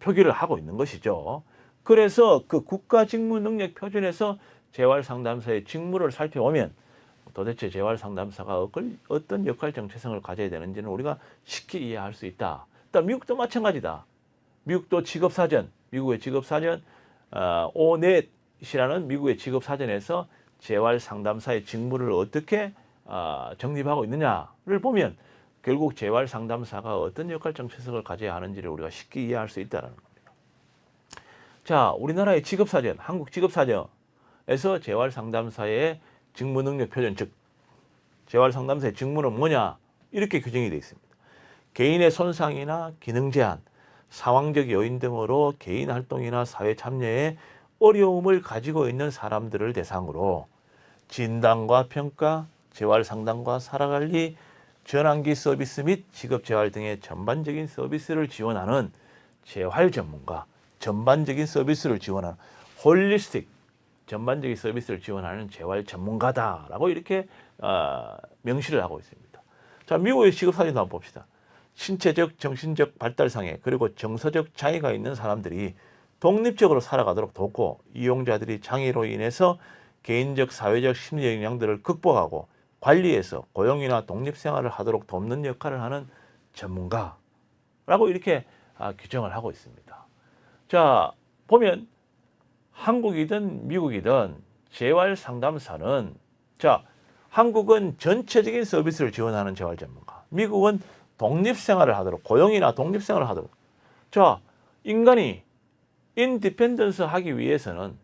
표기를 하고 있는 것이죠. 그래서 그 국가 직무 능력 표준에서 재활 상담사의 직무를 살펴보면 도대체 재활 상담사가 어떤 역할 정체성을 가져야 되는지는 우리가 쉽게 이해할 수 있다. 일단 미국도 마찬가지다. 미국도 직업사전, 미국의 직업사전 오넷이라는 미국의 직업사전에서 재활 상담사의 직무를 어떻게 정립하고 있느냐를 보면 결국 재활 상담사가 어떤 역할 정체성을 가져야 하는지를 우리가 쉽게 이해할 수 있다는 겁니다. 자, 우리나라의 직업사전, 한국 직업사전에서 재활 상담사의 직무 능력 표준, 즉 재활 상담사의 직무는 뭐냐 이렇게 규정이 되어 있습니다. 개인의 손상이나 기능 제한, 상황적 요인 등으로 개인 활동이나 사회 참여에 어려움을 가지고 있는 사람들을 대상으로 진단과 평가, 재활 상담과 살아관리, 전환기 서비스 및 직업재활 등의 전반적인 서비스를 지원하는 재활 전문가, 전반적인 서비스를 지원하는 홀리스틱 전반적인 서비스를 지원하는 재활 전문가다라고 이렇게 명시를 하고 있습니다. 자, 미국의 직업 사진 한번 봅시다. 신체적, 정신적 발달 장애 그리고 정서적 장애가 있는 사람들이 독립적으로 살아가도록 돕고 이용자들이 장애로 인해서 개인적, 사회적, 심리적 영향들을 극복하고 관리해서 고용이나 독립생활을 하도록 돕는 역할을 하는 전문가라고 이렇게 규정을 하고 있습니다. 자, 보면 한국이든 미국이든 재활 상담사는 자, 한국은 전체적인 서비스를 지원하는 재활 전문가, 미국은 독립생활을 하도록 고용이나 독립생활을 하도록 자, 인간이 인디펜던스 하기 위해서는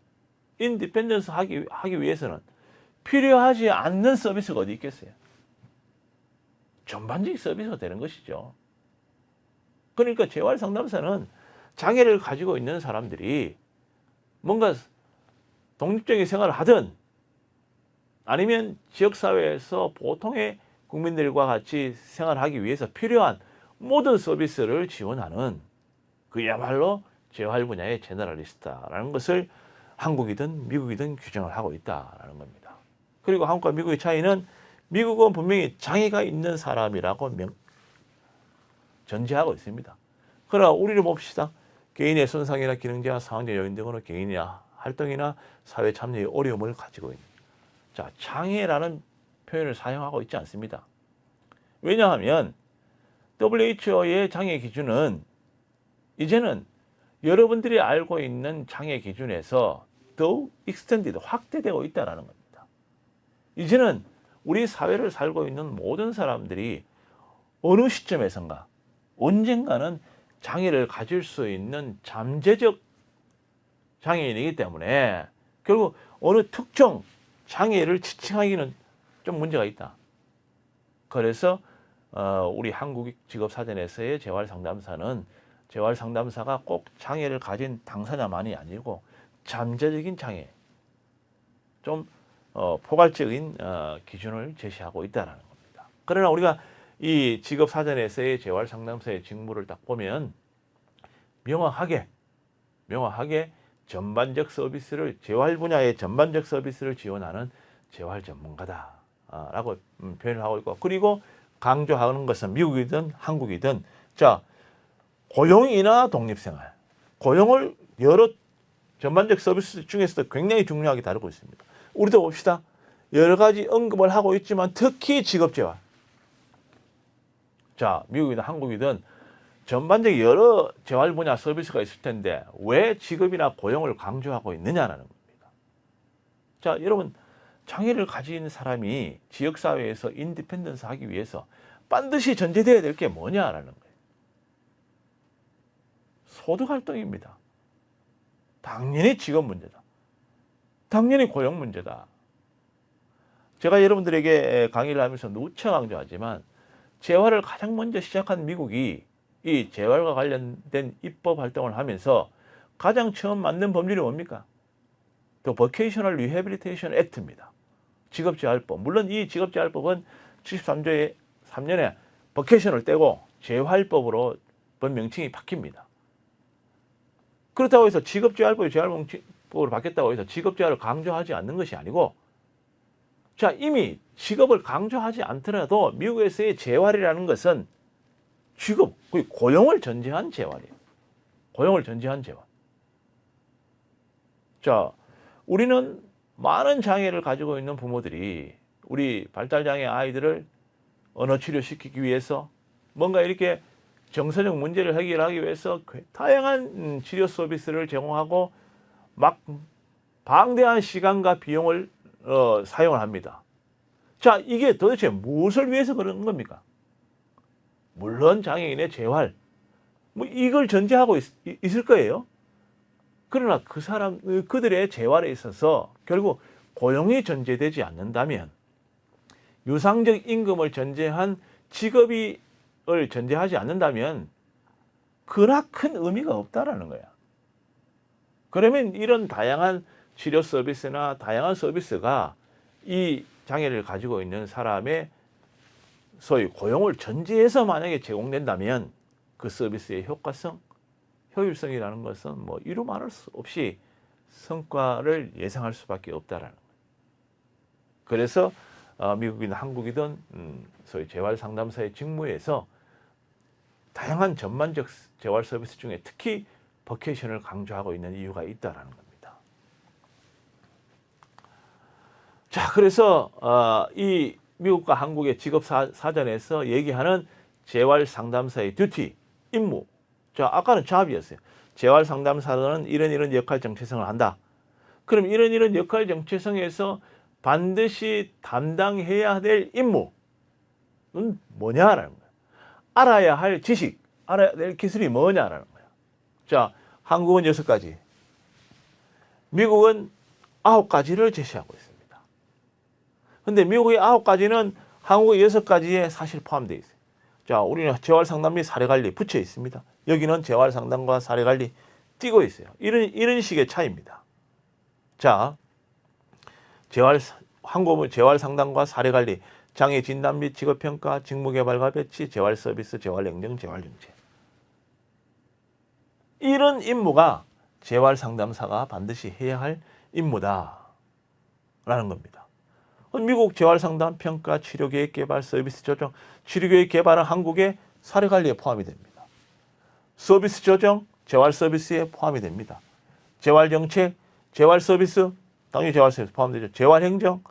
필요하지 않는 서비스가 어디 있겠어요? 전반적인 서비스가 되는 것이죠. 그러니까 재활 상담사는 장애를 가지고 있는 사람들이 뭔가 독립적인 생활을 하든 아니면 지역사회에서 보통의 국민들과 같이 생활하기 위해서 필요한 모든 서비스를 지원하는 그야말로 재활 분야의 제너럴리스트라는 것을 한국이든 미국이든 규정을 하고 있다는 겁니다. 그리고 한국과 미국의 차이는 미국은 분명히 장애가 있는 사람이라고 전제하고 있습니다. 그러나 우리를 봅시다. 개인의 손상이나 기능제한 상황적 요인 등으로 개인의 활동이나 사회 참여의 어려움을 가지고 있는 자, 장애라는 표현을 사용하고 있지 않습니다. 왜냐하면 WHO의 장애 기준은 이제는 여러분들이 알고 있는 장애 기준에서 더욱 익스텐디드, 확대되고 있다는 겁니다. 이제는 우리 사회를 살고 있는 모든 사람들이 어느 시점에선가 언젠가는 장애를 가질 수 있는 잠재적 장애인이기 때문에 결국 어느 특정 장애를 지칭하기는 좀 문제가 있다. 그래서 우리 한국 직업사전에서의 재활상담사는 재활상담사가 꼭 장애를 가진 당사자만이 아니고 잠재적인 장애, 좀 포괄적인 기준을 제시하고 있다는 겁니다. 그러나 우리가 이 직업사전에서의 재활상담사의 직무를 딱 보면 명확하게 전반적 서비스를 재활 분야의 전반적 서비스를 지원하는 재활 전문가다라고 표현을 하고 있고 그리고 강조하는 것은 미국이든 한국이든 자 고용이나 독립생활 고용을 여러 전반적 서비스 중에서도 굉장히 중요하게 다루고 있습니다. 우리도 봅시다. 여러 가지 언급을 하고 있지만 특히 직업재활 자 미국이든 한국이든 전반적인 여러 재활 분야 서비스가 있을 텐데 왜 직업이나 고용을 강조하고 있느냐라는 겁니다. 자, 여러분 장애를 가진 사람이 지역사회에서 인디펜던스 하기 위해서 반드시 전제되어야 될 게 뭐냐라는 거예요. 소득활동입니다. 당연히 직업 문제다. 당연히 고용 문제다. 제가 여러분들에게 강의를 하면서 누차 강조하지만 재활을 가장 먼저 시작한 미국이 이 재활과 관련된 입법 활동을 하면서 가장 처음 만든 법률이 뭡니까? The Vocational Rehabilitation Act입니다. 직업재활법. 물론 이 직업재활법은 73조의 3년에 버케이션을 떼고 재활법으로 법 명칭이 바뀝니다. 그렇다고 해서 직업재활법이 재활법으로 바뀌었다고 해서 직업재활을 강조하지 않는 것이 아니고 자 이미 직업을 강조하지 않더라도 미국에서의 재활이라는 것은 직업, 고용을 전제한 재활이에요. 고용을 전제한 재활. 자, 우리는 많은 장애를 가지고 있는 부모들이 우리 발달장애 아이들을 언어치료시키기 위해서 뭔가 이렇게 정서적 문제를 해결하기 위해서 다양한 치료 서비스를 제공하고 막 방대한 시간과 비용을 사용을 합니다. 자, 이게 도대체 무엇을 위해서 그런 겁니까? 물론 장애인의 재활, 뭐 이걸 전제하고 있을 거예요. 그러나 그들의 재활에 있어서 결국 고용이 전제되지 않는다면 유상적 임금을 전제한 직업을 전제하지 않는다면 그나 큰 의미가 없다라는 거야. 그러면 이런 다양한 치료 서비스나 다양한 서비스가 이 장애를 가지고 있는 사람의 소위 고용을 전제해서 만약에 제공된다면 그 서비스의 효과성, 효율성이라는 것은 뭐 이루 말할 수 없이 성과를 예상할 수밖에 없다라는 거예요. 그래서 미국이든 한국이든 소위 재활 상담사의 직무에서 다양한 전반적 재활 서비스 중에 특히 버케이션을 강조하고 있는 이유가 있다라는 겁니다. 자, 그래서 이 미국과 한국의 직업 사전에서 얘기하는 재활 상담사의 듀티, 임무. 자, 아까는 잡이었어요. 재활 상담사는 이런 역할 정체성을 한다. 그럼 이런 역할 정체성에서 반드시 담당해야 될 임무는 뭐냐라는 거예요. 알아야 할 지식, 알아야 될 기술이 뭐냐라는 거예요. 자, 한국은 6가지, 미국은 9가지를 제시하고 있습니다. 근데 미국의 9가지는 한국의 6가지에 사실 포함되어 있어요. 자, 우리는 재활상담 및 사례관리 붙여 있습니다. 여기는 재활상담과 사례관리 띄고 있어요. 이런 식의 차이입니다. 자, 한국은 재활상담과 사례관리, 장애 진단 및 직업평가, 직무개발과 배치, 재활서비스, 재활행정, 재활정책. 이런 임무가 재활상담사가 반드시 해야 할 임무다라는 겁니다. 미국 재활상담, 평가, 치료계획 개발, 서비스 조정, 치료계획 개발은 한국의 사례관리에 포함이 됩니다. 서비스 조정, 재활서비스에 포함이 됩니다. 재활정책, 재활서비스, 당연히 재활서비스 포함되죠. 재활행정,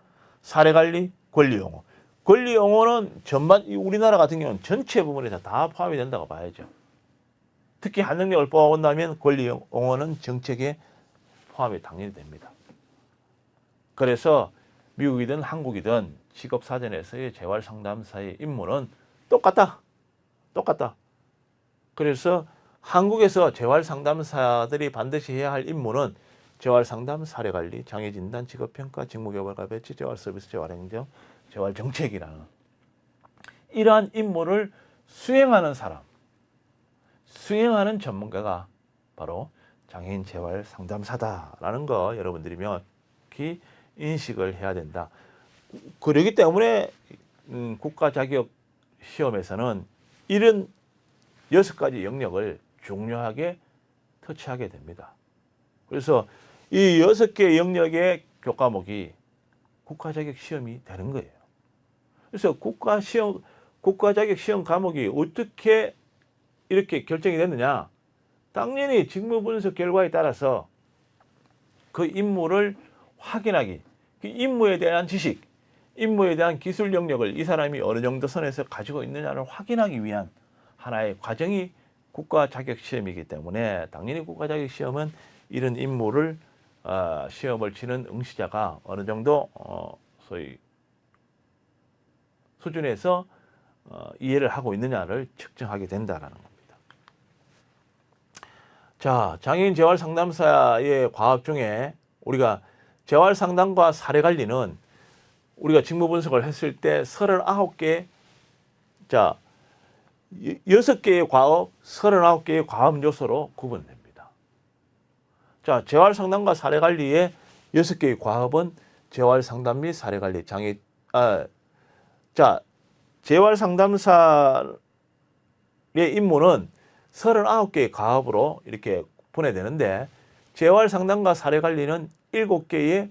사례관리, 권리용어. 권리용어는 전반, 우리나라 같은 경우는 전체 부분에 다 포함이 된다고 봐야죠. 특히 한능력을 뽑아본다면 권리용어는 정책에 포함이 당연히 됩니다. 그래서 미국이든 한국이든 직업사전에서의 재활상담사의 임무는 똑같다. 그래서 한국에서 재활상담사들이 반드시 해야 할 임무는 재활상담, 사례관리, 장애진단, 직업평가, 직무개발과 배치, 재활서비스, 재활행정, 재활정책이라는 이러한 임무를 수행하는 사람, 수행하는 전문가가 바로 장애인 재활상담사다라는 거 여러분들이 명확히 인식을 해야 된다. 그렇기 때문에 국가 자격 시험에서는 이런 6가지 영역을 중요하게 터치하게 됩니다. 그래서 이 6개 영역의 교과목이 국가 자격 시험이 되는 거예요. 그래서 국가 자격 시험 과목이 어떻게 이렇게 결정이 됐느냐? 당연히 직무 분석 결과에 따라서 그 임무를 확인하기, 그 임무에 대한 지식, 임무에 대한 기술 영역을 이 사람이 어느 정도 선에서 가지고 있느냐를 확인하기 위한 하나의 과정이 국가 자격 시험이기 때문에 당연히 국가 자격 시험은 이런 임무를 시험을 치는 응시자가 어느 정도 소위 수준에서 이해를 하고 있느냐를 측정하게 된다라는 겁니다. 자, 장애인 재활 상담사의 과업 중에 우리가 재활 상담과 사례 관리는 우리가 직무 분석을 했을 때 39개, 자, 6개의 과업, 39개의 과업 요소로 구분됩니다. 자, 재활 상담과 사례 관리의 6개의 과업은 재활 상담 및 사례 관리, 재활 상담사의 임무는 39개의 과업으로 이렇게 분해되는데 재활 상담과 사례 관리는 7개의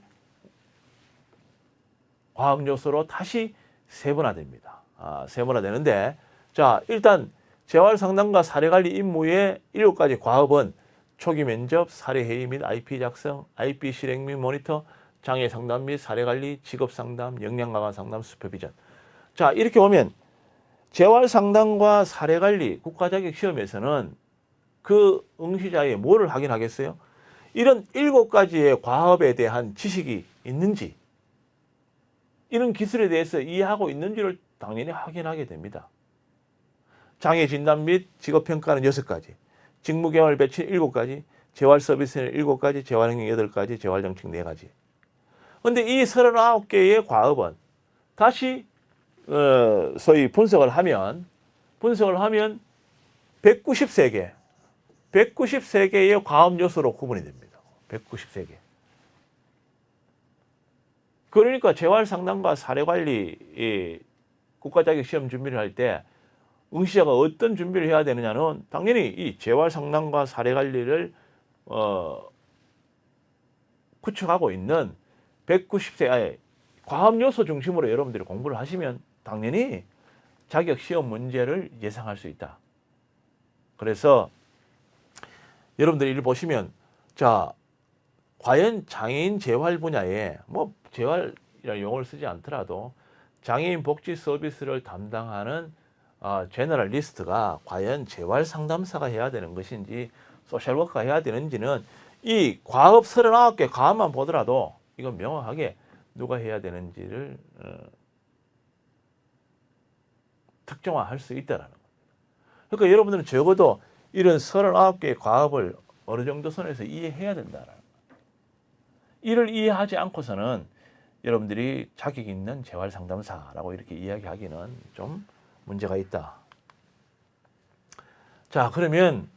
과업 요소로 다시 세분화됩니다. 세분화되는데 자, 일단 재활 상담과 사례 관리 임무의 7가지 과업은 초기 면접, 사례 회의 및 IP 작성, IP 실행 및 모니터, 장애 상담 및 사례 관리, 직업 상담, 역량 강화 상담, 슈퍼비전. 자, 이렇게 보면 재활 상담과 사례 관리 국가 자격 시험에서는 그 응시자의 뭐를 확인하겠어요? 이런 7가지의 과업에 대한 지식이 있는지, 이런 기술에 대해서 이해하고 있는지를 당연히 확인하게 됩니다. 장애 진단 및 직업 평가는 6가지, 직무 개발 배치 7가지, 재활 서비스는 7가지, 재활행정 8가지, 재활 정책 4가지. 그런데 이 39개의 과업은 다시 소위 분석을 하면 193개의 과업 요소로 구분이 됩니다. 193개. 그러니까 재활 상담과 사례 관리 국가 자격 시험 준비를 할 때 응시자가 어떤 준비를 해야 되느냐는 당연히 이 재활 상담과 사례 관리를 구축하고 있는 190세 아예 과업 요소 중심으로 여러분들이 공부를 하시면 당연히 자격 시험 문제를 예상할 수 있다. 그래서 여러분들이 이를 보시면 자, 과연 장애인 재활 분야에 뭐 재활이라는 용어를 쓰지 않더라도 장애인 복지 서비스를 담당하는 제너럴리스트가 과연 재활 상담사가 해야 되는 것인지 소셜워커가 해야 되는지는 이 과업 39개 과업만 보더라도 이건 명확하게 누가 해야 되는지를 특정화할 수 있다라는 겁니다. 그러니까 여러분들은 적어도 이런 39개의 과업을 어느 정도 선에서 이해해야 된다라는 거예요. 이를 이해하지 않고서는 여러분들이 자격 있는 재활 상담사라고 이렇게 이야기하기는 좀 문제가 있다. 자, 그러면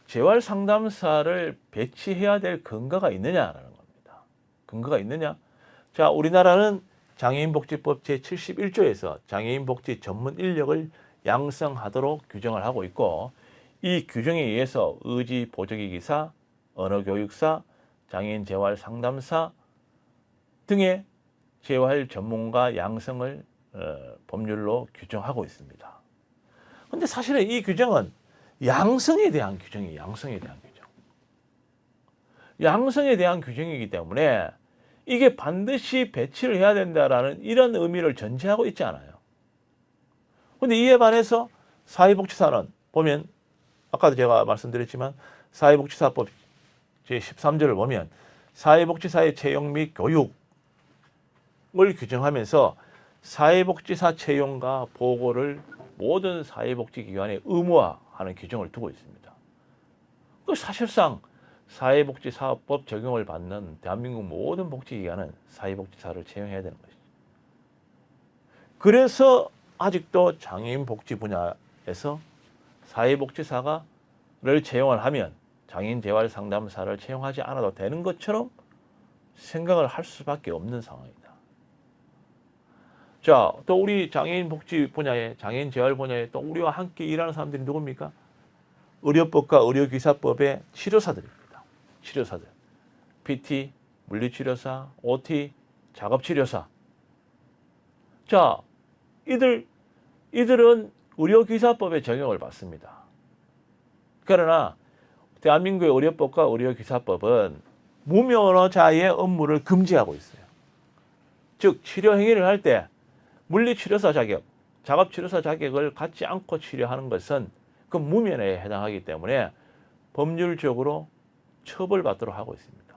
재활 상담사를 배치해야 될 근거가 있느냐라는 겁니다. 근거가 있느냐? 자, 우리나라는 장애인복지법 제71조에서 장애인복지 전문 인력을 양성하도록 규정을 하고 있고, 이 규정에 의해서 의지 보조기 기사, 언어교육사, 장애인 재활 상담사 등의 재활 전문가 양성을 법률로 규정하고 있습니다. 그런데 사실은 이 규정은 양성에 대한 규정이에요. 양성에 대한 규정. 양성에 대한 규정이기 때문에 이게 반드시 배치를 해야 된다라는 이런 의미를 전제하고 있지 않아요. 그런데 이에 반해서 사회복지사는 보면 아까도 제가 말씀드렸지만 사회복지사법 제13조를 보면 사회복지사의 채용 및 교육을 규정하면서 사회복지사 채용과 보고를 모든 사회복지기관에 의무화하는 규정을 두고 있습니다. 사실상 사회복지사법 적용을 받는 대한민국 모든 복지기관은 사회복지사를 채용해야 되는 것이죠. 그래서 아직도 장애인 복지 분야에서 사회복지사를 채용을 하면 장애인 재활 상담사를 채용하지 않아도 되는 것처럼 생각을 할 수밖에 없는 상황이다. 자, 또 우리 장애인 복지 분야에, 장애인 재활 분야에 또 우리와 함께 일하는 사람들이 누굽니까? 의료법과 의료기사법의 치료사들입니다. 치료사들. PT, 물리치료사, OT, 작업치료사. 자, 이들은 의료기사법의 적용을 받습니다. 그러나 대한민국의 의료법과 의료기사법은 무면허자의 업무를 금지하고 있어요. 즉 치료행위를 할 때 물리치료사 자격, 작업치료사 자격을 갖지 않고 치료하는 것은 그 무면허에 해당하기 때문에 법률적으로 처벌받도록 하고 있습니다.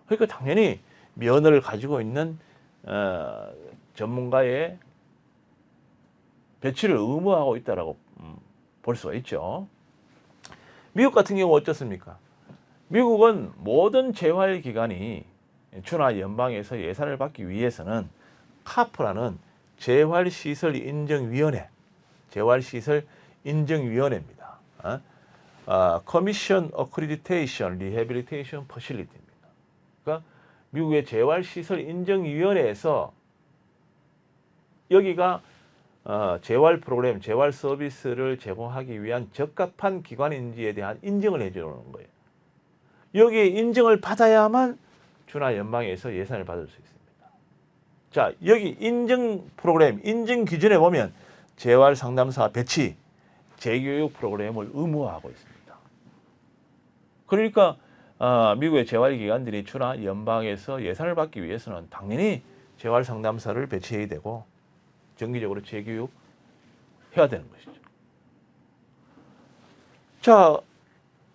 그러니까 당연히 면허를 가지고 있는 전문가의 배치를 의무화하고 있다고 볼 수가 있죠. 미국 같은 경우 어떻습니까? 미국은 모든 재활기관이 주나 연방에서 예산을 받기 위해서는 카프라는 재활시설 인정위원회, 재활시설 인정위원회입니다. Commission Accreditation Rehabilitation Facility입니다. 그러니까 미국의 재활시설 인정위원회에서 여기가 재활 프로그램, 재활 서비스를 제공하기 위한 적합한 기관인지에 대한 인정을 해주는 거예요. 여기에 인정을 받아야만 주나 연방에서 예산을 받을 수 있습니다. 자, 여기 인증 프로그램, 인증 기준에 보면 재활 상담사 배치, 재교육 프로그램을 의무화하고 있습니다. 그러니까 미국의 재활기관들이 주나 연방에서 예산을 받기 위해서는 당연히 재활 상담사를 배치해야 되고 정기적으로 재교육 해야 되는 것이죠. 자,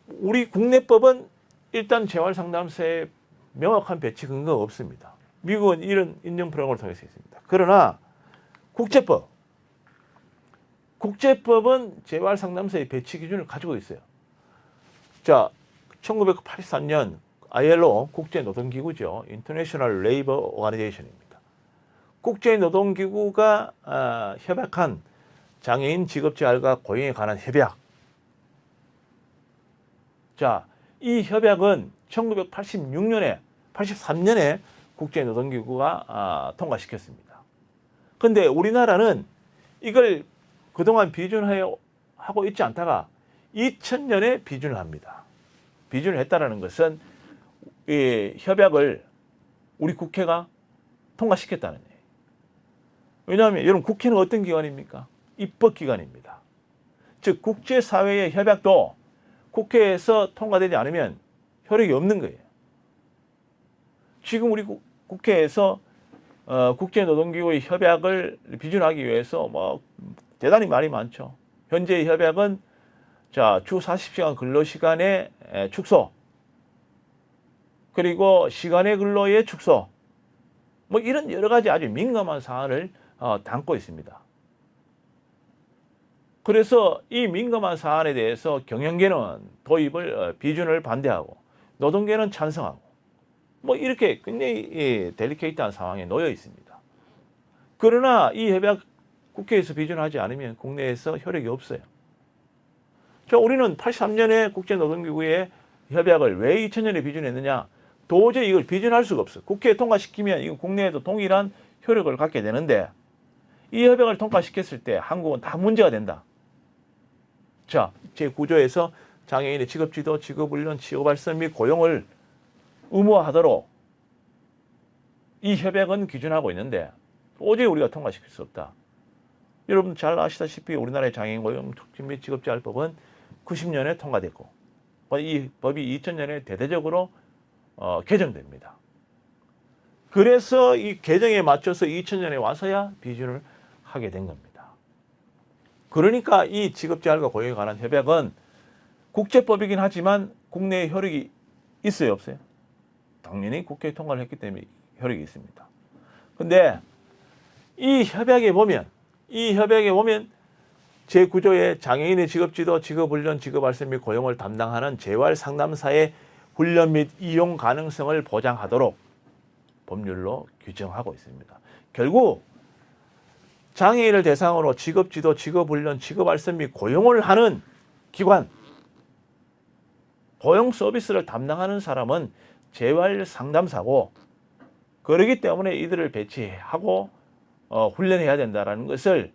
우리 국내법은 일단 재활 상담사의 명확한 배치 근거가 없습니다. 미국은 이런 인증 프로그램을 통해서 있습니다. 그러나 국제법은 재활 상담사의 배치 기준을 가지고 있어요. 자, 1983년 ILO 국제노동기구죠. International Labour Organization입니다. 국제노동기구가 협약한 장애인 직업재활과 고용에 관한 협약. 자, 이 협약은 1983년에 국제노동기구가 통과시켰습니다. 그런데 우리나라는 이걸 그동안 비준하고 있지 않다가 2000년에 비준을 합니다. 비준을 했다는 것은 이 협약을 우리 국회가 통과시켰다는 얘기예요. 왜냐하면 여러분 국회는 어떤 기관입니까? 입법기관입니다. 즉 국제사회의 협약도 국회에서 통과되지 않으면 효력이 없는 거예요. 지금 우리 국회에서 국제노동기구의 협약을 비준하기 위해서 뭐 대단히 말이 많죠. 현재의 협약은 자, 주 40시간 근로시간의 축소, 그리고 시간의 근로의 축소, 뭐 이런 여러 가지 아주 민감한 사안을 담고 있습니다. 그래서 이 민감한 사안에 대해서 경영계는 도입을 비준을 반대하고 노동계는 찬성하고 뭐 이렇게 굉장히 델리케이트한 상황에 놓여 있습니다. 그러나 이 협약 국회에서 비준하지 않으면 국내에서 효력이 없어요. 자, 우리는 83년에 국제노동기구의 협약을 왜 2000년에 비준했느냐? 도저히 이걸 비준할 수가 없어. 국회에 통과시키면 이건 국내에도 동일한 효력을 갖게 되는데 이 협약을 통과시켰을 때 한국은 다 문제가 된다. 자, 제9조에서 장애인의 직업지도, 직업훈련, 취업발전 및 고용을 의무화하도록 이 협약은 기준하고 있는데 도저히 우리가 통과시킬 수 없다. 여러분 잘 아시다시피 우리나라의 장애인 고용 촉진 및 직업재활법은 90년에 통과됐고 이 법이 2000년에 대대적으로 개정됩니다. 그래서 이 개정에 맞춰서 2000년에 와서야 비준을 하게 된 겁니다. 그러니까 이 직업재활과 고용에 관한 협약은 국제법이긴 하지만 국내에 효력이 있어요, 없어요? 당연히 국회에 통과를 했기 때문에 효력이 있습니다. 근데 이 협약에 보면 제9조에 장애인의 직업지도, 직업훈련, 직업발전 및 고용을 담당하는 재활상담사의 훈련 및 이용 가능성을 보장하도록 법률로 규정하고 있습니다. 결국 장애인을 대상으로 직업지도, 직업훈련, 직업발전 및 고용을 하는 기관, 고용 서비스를 담당하는 사람은 재활상담사고 그러기 때문에 이들을 배치하고 훈련해야 된다는 것을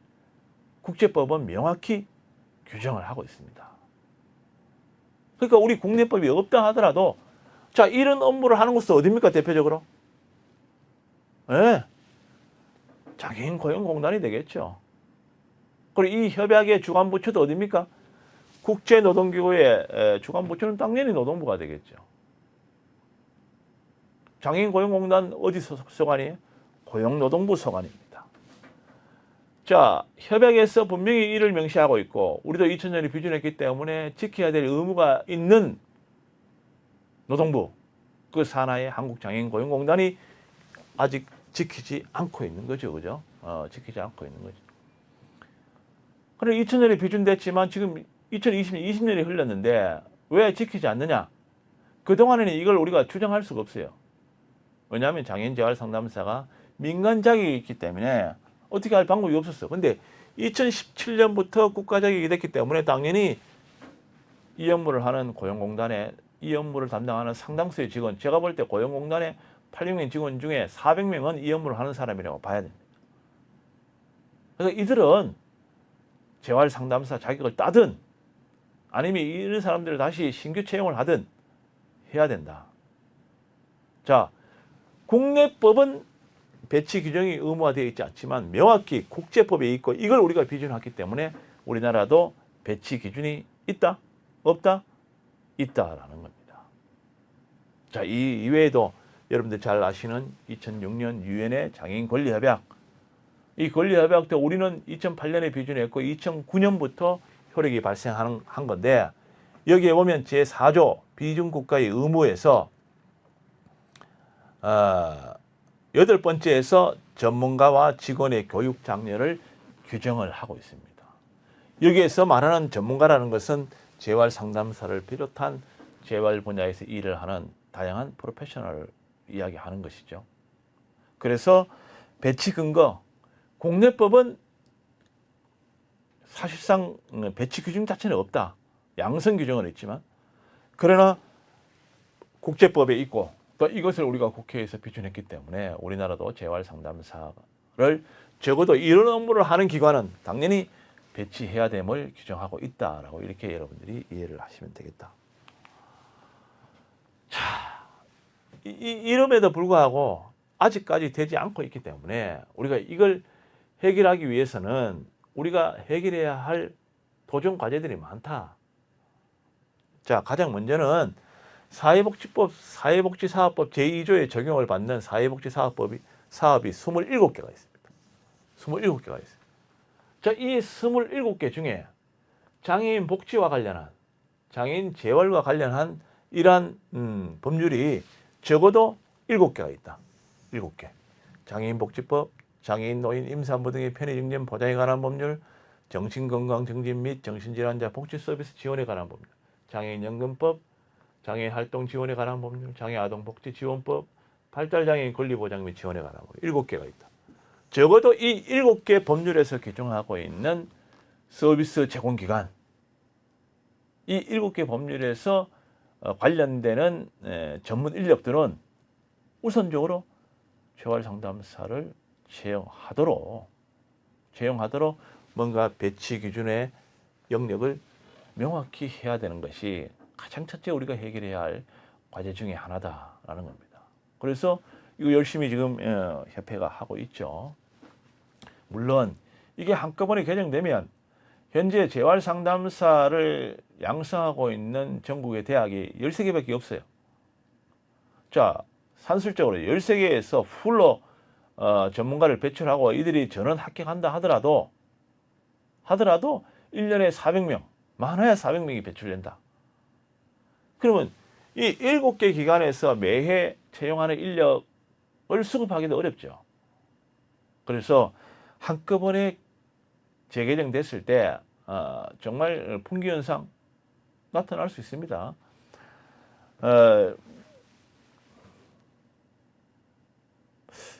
국제법은 명확히 규정을 하고 있습니다. 그러니까 우리 국내법이 없다 하더라도 자, 이런 업무를 하는 곳은 어디입니까? 대표적으로? 네. 장애인 고용공단이 되겠죠. 그리고 이 협약의 주관부처도 어디입니까? 국제노동기구의 주관부처는 당연히 노동부가 되겠죠. 장애인 고용공단 어디 소관이에요? 고용노동부 소관입니다. 자, 협약에서 분명히 이를 명시하고 있고 우리도 2000년에 비준했기 때문에 지켜야 될 의무가 있는 노동부, 그 산하의 한국장애인고용공단이 아직 지키지 않고 있는 거죠. 그죠? 지키지 않고 있는 거죠. 그래 2000년에 비준됐지만 지금 2020년이 흘렀는데 왜 지키지 않느냐? 그동안에는 이걸 우리가 추정할 수가 없어요. 왜냐하면 장애인 재활 상담사가 민간 자격이 있기 때문에 어떻게 할 방법이 없었어. 근데 2017년부터 국가 자격이 됐기 때문에 당연히 이 업무를 하는 고용공단에 이 업무를 담당하는 상당수의 직원, 제가 볼 때 고용공단에 800명 직원 중에 400명은 이 업무를 하는 사람이라고 봐야 됩니다. 그래서 이들은 재활 상담사 자격을 따든 아니면 이런 사람들을 다시 신규 채용을 하든 해야 된다. 자, 국내법은 배치 규정이 의무화되어 있지 않지만 명확히 국제법에 있고 이걸 우리가 비준했기 때문에 우리나라도 배치 기준이 있다? 없다? 있다라는 겁니다. 자, 이 이외에도 여러분들 잘 아시는 2006년 유엔의 장애인 권리협약, 이 권리협약도 우리는 2008년에 비준했고 2009년부터 효력이 발생한 건데 여기에 보면 제4조 비준국가의 의무에서 8번째에서 전문가와 직원의 교육 장려를 규정을 하고 있습니다. 여기에서 말하는 전문가라는 것은 재활 상담사를 비롯한 재활 분야에서 일을 하는 다양한 프로페셔널을 이야기하는 것이죠. 그래서 배치 근거, 국내법은 사실상 배치 규정 자체는 없다. 양성 규정은 있지만 그러나 국제법에 있고 또 이것을 우리가 국회에서 비준했기 때문에 우리나라도 재활 상담사를 적어도 이런 업무를 하는 기관은 당연히 배치해야 됨을 규정하고 있다라고 이렇게 여러분들이 이해를 하시면 되겠다. 자, 이름에도 불구하고 아직까지 되지 않고 있기 때문에 우리가 이걸 해결하기 위해서는 우리가 해결해야 할 도전 과제들이 많다. 자, 가장 먼저는 사회복지사업법 제2조에 적용을 받는 사업이 27개가 있습니다. 27개가 있어요. 자, 이 27개 중에 장애인 복지와 관련한, 장애인 재활과 관련한 이러한 법률이 적어도 7개가 있다. 7개. 장애인복지법, 장애인 노인 임산부 등의 편의증진 보장에 관한 법률, 정신건강증진 및 정신질환자 복지서비스 지원에 관한 법률, 장애인연금법, 장애인 활동 지원에 관한 법률, 장애아동복지지원법, 발달장애인 권리보장 및 지원에 관한 법률 7개가 있다. 적어도 이 7개 법률에서 규정하고 있는 서비스 제공기관, 이 7개 법률에서 관련되는 전문 인력들은 우선적으로 재활상담사를 채용하도록 뭔가 배치 기준의 영역을 명확히 해야 되는 것이 가장 첫째 우리가 해결해야 할 과제 중에 하나다라는 겁니다. 그래서 이거 열심히 지금 협회가 하고 있죠. 물론 이게 한꺼번에 개정되면 현재 재활상담사를 양성하고 있는 전국의 대학이 13개밖에 없어요. 자, 산술적으로 13개에서 풀로 전문가를 배출하고 이들이 전원 합격한다 하더라도 1년에 400명, 많아야 400명이 배출된다. 그러면 이 7개 기관에서 매해 채용하는 인력을 수급하기도 어렵죠. 그래서 한꺼번에 재개정됐을 때 정말 풍기현상 나타날 수 있습니다.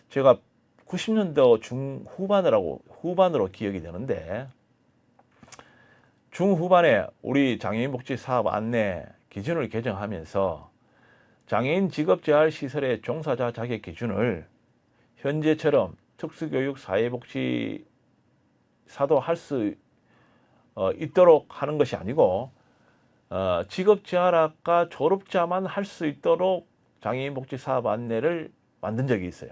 제가 90년도 후반으로 기억이 되는데 중후반에 우리 장애인복지 사업 안내 기준을 개정하면서 장애인 직업재활시설의 종사자 자격 기준을 현재처럼 특수교육 사회복지사도 할 수 있도록 하는 것이 아니고 직업재활학과 졸업자만 할 수 있도록 장애인복지사업 안내를 만든 적이 있어요.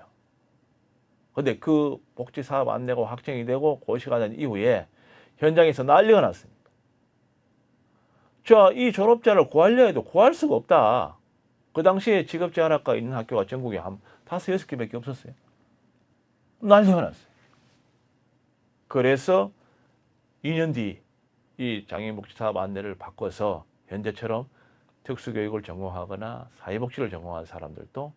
근데 그 복지사업 안내가 확정이 되고 고시가 된 이후에 현장에서 난리가 났습니다. 자, 이 졸업자를 구하려 해도 구할 수가 없다. 그 당시에 직업재활학과 있는 학교가 전국에 한 5, 6개밖에 없었어요. 난리가 났어요. 그래서 2년 뒤 이 장애인복지사업 안내를 바꿔서 현재처럼 특수교육을 전공하거나 사회복지를 전공한 사람들도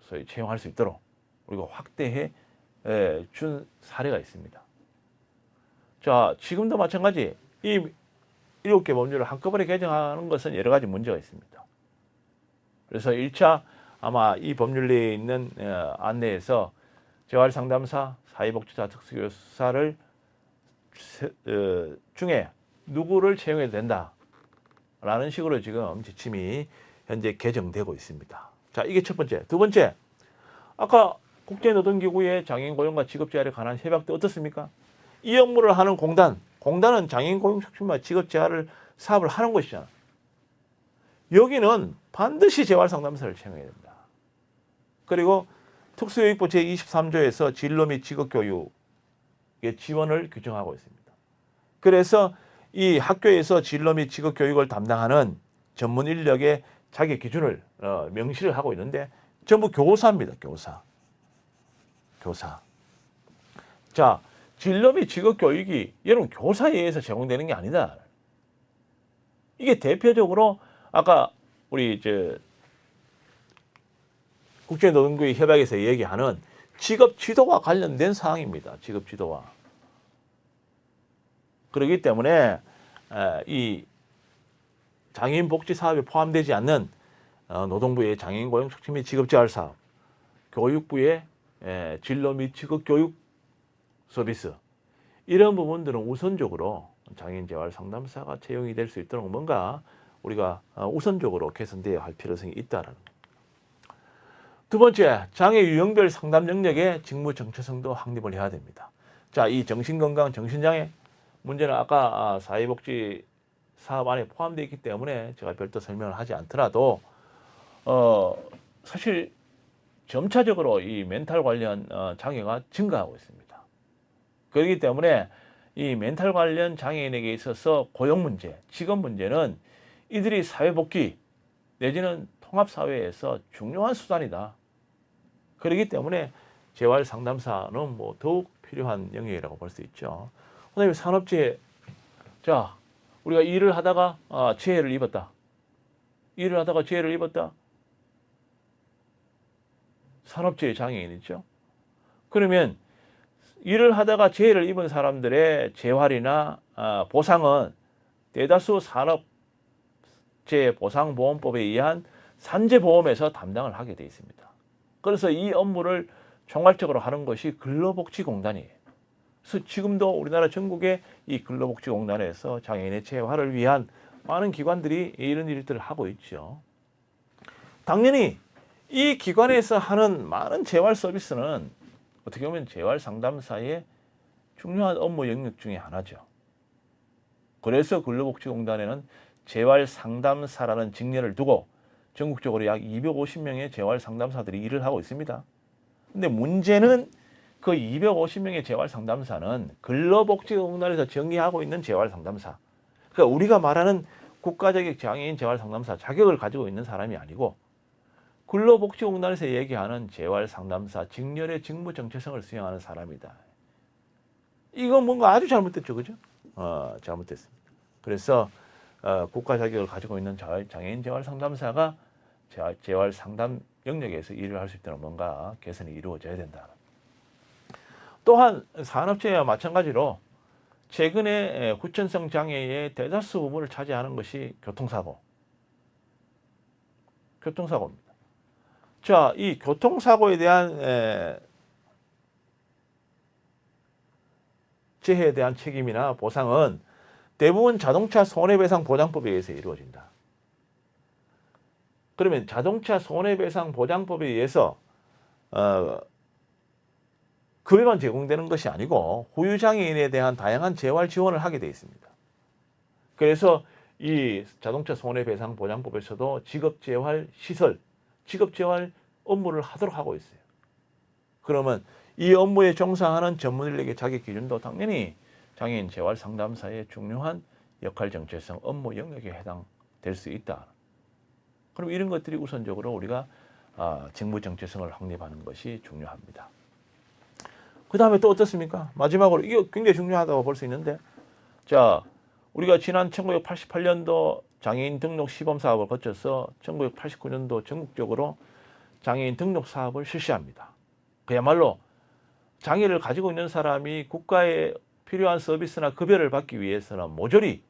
소위 채용할 수 있도록 우리가 확대해 준 사례가 있습니다. 자, 지금도 마찬가지 이 7개 법률을 한꺼번에 개정하는 것은 여러 가지 문제가 있습니다. 그래서 1차 아마 이 법률 내에 있는 안내에서 재활상담사, 사회복지사, 특수교육사를 중에 누구를 채용해도 된다라는 식으로 지금 지침이 현재 개정되고 있습니다. 자, 이게 첫 번째. 두 번째, 아까 국제노동기구의 장애인 고용과 직업재활에 관한 협약도 어떻습니까? 이 업무를 하는 공단은 장애인 고용 촉진과 직업재활을 사업을 하는 것이잖아. 여기는 반드시 재활상담사를 채용해야 된다. 그리고 특수교육부 제23조에서 진로 및 직업교육의 지원을 규정하고 있습니다. 그래서 이 학교에서 진로 및 직업교육을 담당하는 전문 인력의 자격 기준을 명시를 하고 있는데 전부 교사입니다. 교사. 자, 진로 및 직업교육이 여러분 교사에 의해서 제공되는 게 아니다. 이게 대표적으로 아까 우리 국제노동기구 협약에서 얘기하는 직업지도와 관련된 사항입니다. 직업지도와. 그렇기 때문에 이 장애인 복지 사업에 포함되지 않는 노동부의 장애인 고용 촉진 및 직업재활 사업, 교육부의 진로 및 직업교육 서비스 이런 부분들은 우선적으로 장애인 재활 상담사가 채용이 될 수 있도록 뭔가 우리가 우선적으로 개선되어야 할 필요성이 있다라는 것. 두 번째, 장애 유형별 상담 능력의 직무 정체성도 확립을 해야 됩니다. 자, 이 정신건강, 정신장애 문제는 아까 사회복지 사업 안에 포함되어 있기 때문에 제가 별도 설명을 하지 않더라도 사실 점차적으로 이 멘탈 관련 장애가 증가하고 있습니다. 그렇기 때문에 이 멘탈 관련 장애인에게 있어서 고용 문제, 직업 문제는 이들이 사회 복귀 내지는 통합 사회에서 중요한 수단이다. 그렇기 때문에 재활 상담사는 뭐 더욱 필요한 영역이라고 볼 수 있죠. 그다음에 산업재해. 자, 우리가 일을 하다가 재해를 입었다. 일을 하다가 재해를 입었다. 산업재해 장애인이죠. 그러면 일을 하다가 재해를 입은 사람들의 재활이나 보상은 대다수 산업재해보상보험법에 의한 산재보험에서 담당을 하게 되어 있습니다. 그래서 이 업무를 총괄적으로 하는 것이 근로복지공단이에요. 그래서 지금도 우리나라 전국에 이 근로복지공단에서 장애인의 재활을 위한 많은 기관들이 이런 일들을 하고 있죠. 당연히 이 기관에서 하는 많은 재활 서비스는 어떻게 보면 재활 상담사의 중요한 업무 영역 중에 하나죠. 그래서 근로복지공단에는 재활 상담사라는 직렬을 두고 전국적으로 약 250명의 재활 상담사들이 일을 하고 있습니다. 근데 문제는 그 250명의 재활 상담사는 근로복지공단에서 정의하고 있는 재활 상담사. 그러니까 우리가 말하는 국가적 장애인 재활 상담사 자격을 가지고 있는 사람이 아니고 근로복지공단에서 얘기하는 재활 상담사 직렬의 직무 정체성을 수행하는 사람이다. 이건 뭔가 아주 잘못됐죠, 그죠? 잘못됐습니다. 그래서 국가 자격을 가지고 있는 장애인 재활 상담사가 재활 상담 영역에서 일을 할 수 있도록 뭔가 개선이 이루어져야 된다. 또한 산업재해와 마찬가지로 최근에 후천성 장애의 대다수 부분을 차지하는 것이 교통사고입니다. 자, 이 교통사고에 대한 재해에 대한 책임이나 보상은 대부분 자동차 손해배상보장법에 의해서 이루어진다. 그러면 자동차 손해배상보장법에 의해서 급여만 제공되는 것이 아니고 후유장애인에 대한 다양한 재활 지원을 하게 되어 있습니다. 그래서 이 자동차 손해배상보장법에서도 직업재활 시설, 직업재활 업무를 하도록 하고 있어요. 그러면 이 업무에 종사하는 전문인력의 자격 기준도 당연히 장애인 재활 상담사의 중요한 역할 정체성, 업무 영역에 해당될 수 있다. 그럼 이런 것들이 우선적으로 우리가 직무 정체성을 확립하는 것이 중요합니다. 그 다음에 또 어떻습니까? 마지막으로 이게 굉장히 중요하다고 볼 수 있는데, 자, 우리가 지난 1988년도 장애인 등록 시범 사업을 거쳐서 1989년도 전국적으로 장애인 등록 사업을 실시합니다. 그야말로 장애를 가지고 있는 사람이 국가에 필요한 서비스나 급여를 받기 위해서는 모조리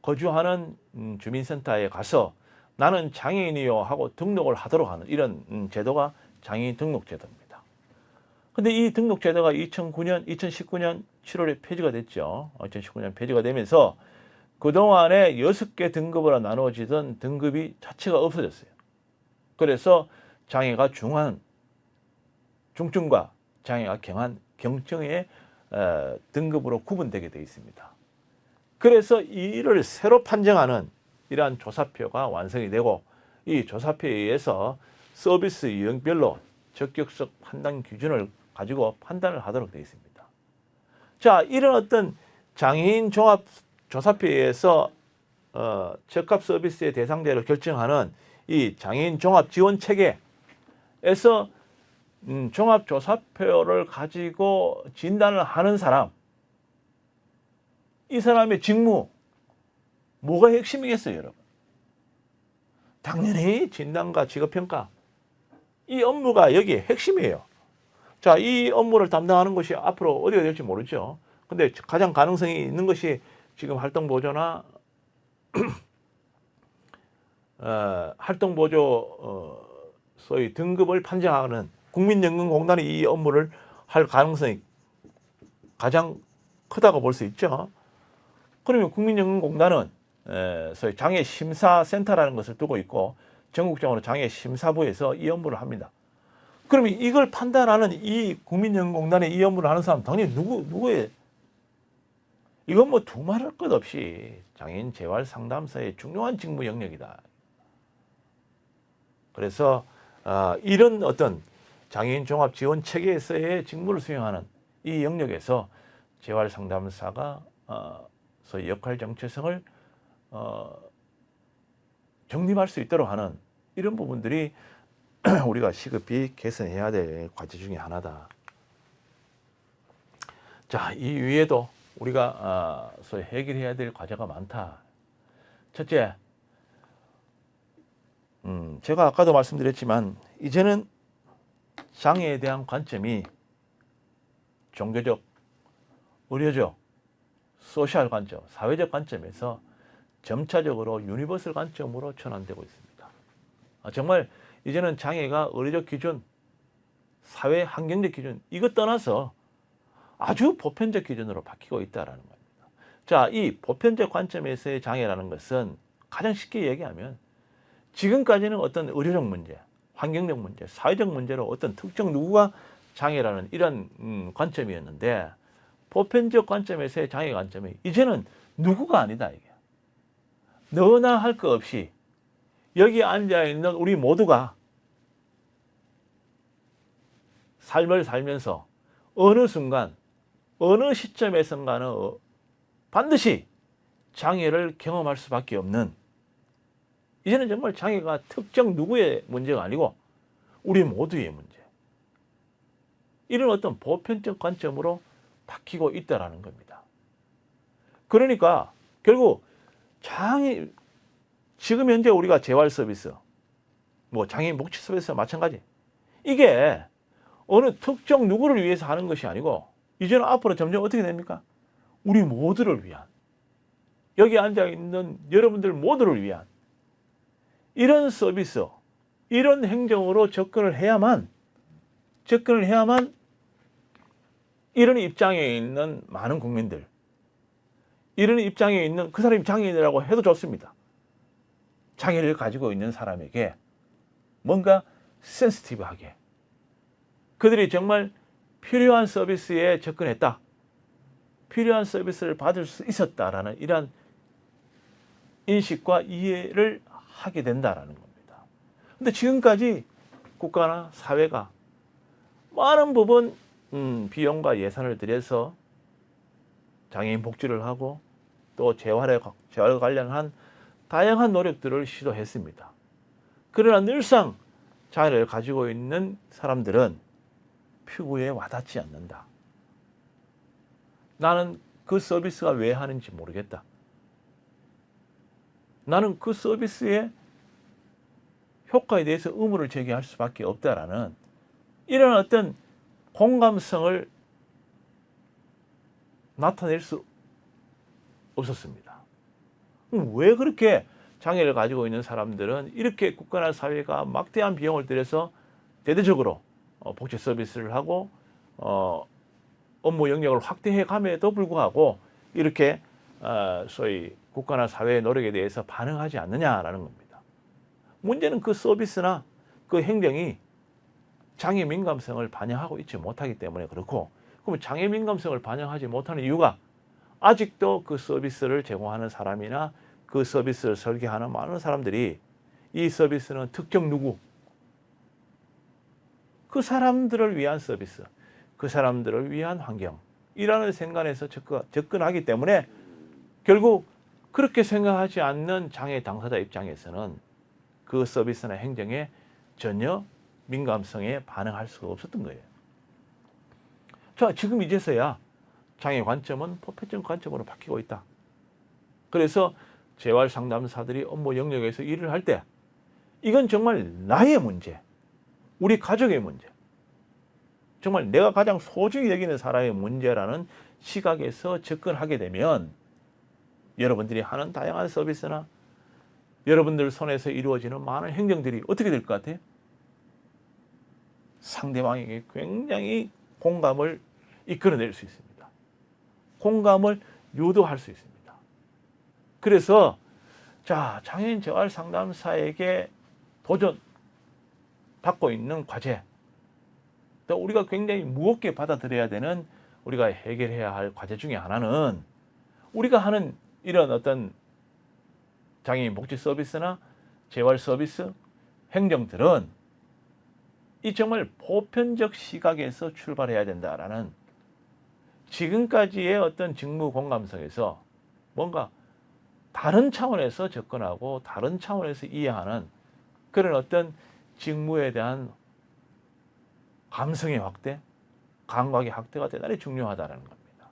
거주하는 주민센터에 가서 나는 장애인이요 하고 등록을 하도록 하는 이런 제도가 장애인 등록제도입니다. 근데 이 등록제도가 2019년 7월에 폐지가 됐죠. 2019년 폐지가 되면서 그동안에 6개 등급으로 나누어지던 등급이 자체가 없어졌어요. 그래서 장애가 중한, 중증과 장애가 경한, 경증의 등급으로 구분되게 되어 있습니다. 그래서 이를 새로 판정하는 이러한 조사표가 완성이 되고 이 조사표에 의해서 서비스 유형별로 적격성 판단 기준을 가지고 판단을 하도록 되어 있습니다. 자, 이런 어떤 장애인 종합 조사표에 의해서 적합 서비스의 대상자를 결정하는 이 장애인 종합 지원 체계에서 종합 조사표를 가지고 진단을 하는 사람, 이 사람의 직무 뭐가 핵심이겠어요, 여러분? 당연히 진단과 직업평가, 이 업무가 여기에 핵심이에요. 자, 이 업무를 담당하는 것이 앞으로 어디가 될지 모르죠. 근데 가장 가능성이 있는 것이 지금 활동보조나 활동보조 소위 등급을 판정하는 국민연금공단이 이 업무를 할 가능성이 가장 크다고 볼 수 있죠. 그러면 국민연금공단은 소위 장애심사센터라는 것을 두고 있고 전국적으로 장애심사부에서 이 업무를 합니다. 그러면 이걸 판단하는 이 국민연금공단의 이 업무를 하는 사람 당연히 누구예요? 이건 뭐 두말할 것 없이 장애인 재활 상담사의 중요한 직무 영역이다. 그래서 이런 어떤 장애인 종합 지원 체계에서의 직무를 수행하는 이 영역에서 재활 상담사가 소위 역할 정체성을 정립할 수 있도록 하는 이런 부분들이 우리가 시급히 개선해야 될 과제 중에 하나다. 자, 이 위에도 우리가 소위 해결해야 될 과제가 많다. 첫째, 제가 아까도 말씀드렸지만 이제는 장애에 대한 관점이 종교적, 의료적, 소셜 관점, 사회적 관점에서 점차적으로 유니버설 관점으로 전환되고 있습니다. 정말 이제는 장애가 의료적 기준, 사회 환경적 기준 이것 떠나서 아주 보편적 기준으로 바뀌고 있다는 겁니다. 자, 이 보편적 관점에서의 장애라는 것은 가장 쉽게 얘기하면 지금까지는 어떤 의료적 문제, 환경적 문제, 사회적 문제로 어떤 특정 누구가 장애라는 이런 관점이었는데 보편적 관점에서의 장애 관점이 이제는 누구가 아니다 이게. 너나 할 것 없이 여기 앉아 있는 우리 모두가 삶을 살면서 어느 순간 어느 시점에선가는 반드시 장애를 경험할 수밖에 없는, 이제는 정말 장애가 특정 누구의 문제가 아니고 우리 모두의 문제, 이런 어떤 보편적 관점으로 바뀌고 있다는 겁니다. 그러니까 결국 지금 현재 우리가 재활 서비스, 장애인 복지 서비스와 마찬가지, 이게 어느 특정 누구를 위해서 하는 것이 아니고 이제는 앞으로 점점 어떻게 됩니까? 우리 모두를 위한, 여기 앉아있는 여러분들 모두를 위한 이런 서비스, 이런 행정으로 접근을 해야만 이런 입장에 있는 많은 국민들, 이런 입장에 있는 그 사람이 장애인이라고 해도 좋습니다. 장애를 가지고 있는 사람에게 뭔가 센시티브하게 그들이 정말 필요한 서비스에 접근했다, 필요한 서비스를 받을 수 있었다라는 이러한 인식과 이해를 하게 된다라는 겁니다. 근데 지금까지 국가나 사회가 많은 부분 비용과 예산을 들여서 장애인 복지를 하고 또 재활과 관련한 다양한 노력들을 시도했습니다. 그러나 늘상 장애를 가지고 있는 사람들은 피부에 와닿지 않는다. 나는 그 서비스가 왜 하는지 모르겠다. 나는 그 서비스의 효과에 대해서 의문을 제기할 수밖에 없다라는 이런 어떤 공감성을 나타낼 수 없었습니다. 왜 그렇게 장애를 가지고 있는 사람들은 이렇게 국가나 사회가 막대한 비용을 들여서 대대적으로 복지 서비스를 하고 업무 영역을 확대해 감에도 불구하고 이렇게 소위 국가나 사회의 노력에 대해서 반응하지 않느냐라는 겁니다. 문제는 그 서비스나 그 행정이 장애 민감성을 반영하고 있지 못하기 때문에 그렇고, 그러면 장애 민감성을 반영하지 못하는 이유가 아직도 그 서비스를 제공하는 사람이나 그 서비스를 설계하는 많은 사람들이 이 서비스는 특정 누구, 그 사람들을 위한 서비스, 그 사람들을 위한 환경이라는 생각에서 접근하기 때문에 결국 그렇게 생각하지 않는 장애 당사자 입장에서는 그 서비스나 행정에 전혀 민감성에 반응할 수가 없었던 거예요. 자, 지금 이제서야 장애 관점은 보편적 관점으로 바뀌고 있다. 그래서 재활 상담사들이 업무 영역에서 일을 할 때 이건 정말 나의 문제, 우리 가족의 문제, 정말 내가 가장 소중히 여기는 사람의 문제라는 시각에서 접근하게 되면 여러분들이 하는 다양한 서비스나 여러분들 손에서 이루어지는 많은 행정들이 어떻게 될 것 같아요? 상대방에게 굉장히 공감을 이끌어낼 수 있습니다. 공감을 유도할 수 있습니다. 그래서 자, 장애인 재활 상담사에게 도전받고 있는 과제, 또 우리가 굉장히 무겁게 받아들여야 되는, 우리가 해결해야 할 과제 중에 하나는 우리가 하는 이런 어떤 장애인 복지 서비스나 재활 서비스 행정들은 이 정말 보편적 시각에서 출발해야 된다라는 지금까지의 어떤 직무 공감성에서 뭔가 다른 차원에서 접근하고 다른 차원에서 이해하는 그런 어떤 직무에 대한 감성의 확대, 감각의 확대가 대단히 중요하다는 겁니다.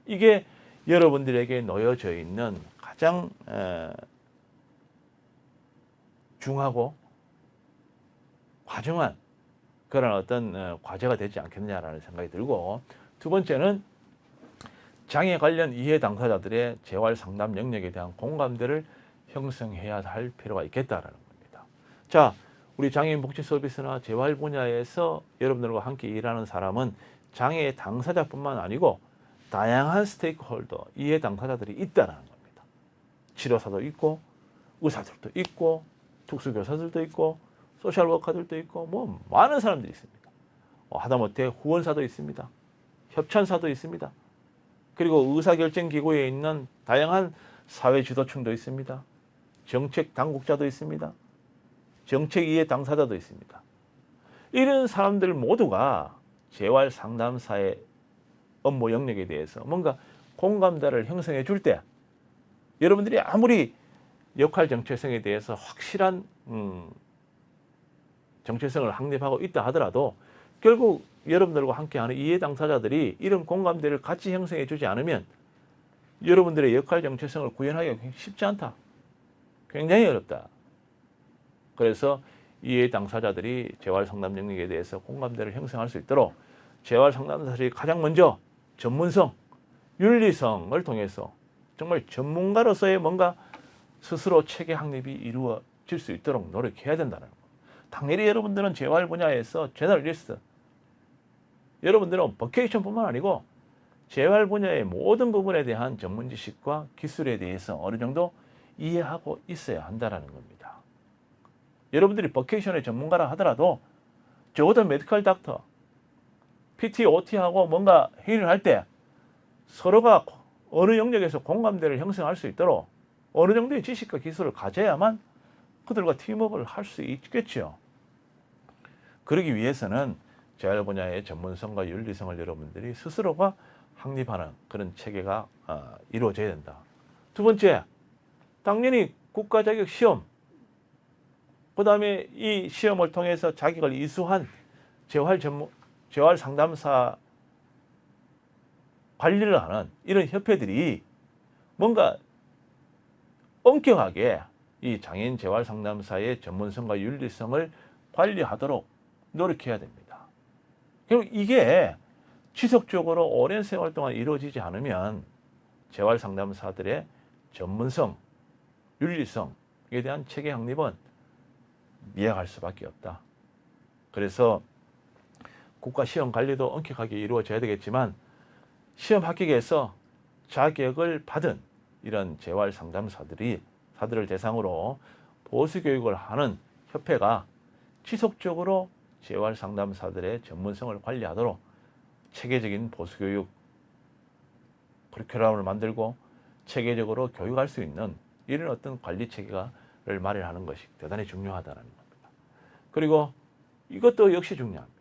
이게 여러분들에게 놓여져 있는 가장 중하고 과중한 그런 어떤 과제가 되지 않겠느냐라는 생각이 들고, 두 번째는 장애 관련 이해 당사자들의 재활 상담 영역에 대한 공감대를 형성해야 할 필요가 있겠다라는 겁니다. 자, 우리 장애인 복지 서비스나 재활 분야에서 여러분들과 함께 일하는 사람은 장애의 당사자뿐만 아니고 다양한 스테이크홀더, 이해 당사자들이 있다는 겁니다. 치료사도 있고, 의사들도 있고, 특수교사들도 있고, 소셜워커들도 있고, 뭐 많은 사람들이 있습니다. 하다못해 후원사도 있습니다. 협찬사도 있습니다. 그리고 의사결정기구에 있는 다양한 사회지도층도 있습니다. 정책 당국자도 있습니다. 정책 이해 당사자도 있습니다. 이런 사람들 모두가 재활 상담사의 업무 영역에 대해서 뭔가 공감대를 형성해 줄 때, 여러분들이 아무리 역할 정체성에 대해서 확실한 정체성을 확립하고 있다 하더라도 결국 여러분들과 함께하는 이해 당사자들이 이런 공감대를 같이 형성해 주지 않으면 여러분들의 역할 정체성을 구현하기가 쉽지 않다. 굉장히 어렵다. 그래서 이해 당사자들이 재활 상담 영역에 대해서 공감대를 형성할 수 있도록 재활 상담사들이 가장 먼저 전문성, 윤리성을 통해서 정말 전문가로서의 뭔가 스스로 체계 확립이 이루어질 수 있도록 노력해야 된다는 거. 당연히 여러분들은 재활 분야에서 제너럴리스트, 여러분들은 버케이션뿐만 아니고 재활 분야의 모든 부분에 대한 전문 지식과 기술에 대해서 어느 정도 이해하고 있어야 한다는 겁니다. 여러분들이 버케이션의 전문가라 하더라도 적어도 메디컬 닥터, PT, OT하고 뭔가 회의를 할 때 서로가 어느 영역에서 공감대를 형성할 수 있도록 어느 정도의 지식과 기술을 가져야만 그들과 팀워크를 할 수 있겠죠. 그러기 위해서는 재활 분야의 전문성과 윤리성을 여러분들이 스스로가 확립하는 그런 체계가 이루어져야 된다. 두 번째, 당연히 국가 자격 시험, 그 다음에 이 시험을 통해서 자격을 이수한 재활 상담사 관리를 하는 이런 협회들이 뭔가 엄격하게 이 장애인 재활 상담사의 전문성과 윤리성을 관리하도록 노력해야 됩니다. 그리고 이게 지속적으로 오랜 세월 동안 이루어지지 않으면 재활 상담사들의 전문성, 윤리성에 대한 체계 확립은 미약할 수밖에 없다. 그래서 국가 시험 관리도 엄격하게 이루어져야 되겠지만 시험 합격에서 자격을 받은 이런 재활 상담사들을 대상으로 보수 교육을 하는 협회가 지속적으로 재활 상담사들의 전문성을 관리하도록 체계적인 보수 교육 커리큘럼을 만들고 체계적으로 교육할 수 있는 이런 어떤 관리 체계를 마련하는 것이 대단히 중요하다는 겁니다. 그리고 이것도 역시 중요합니다.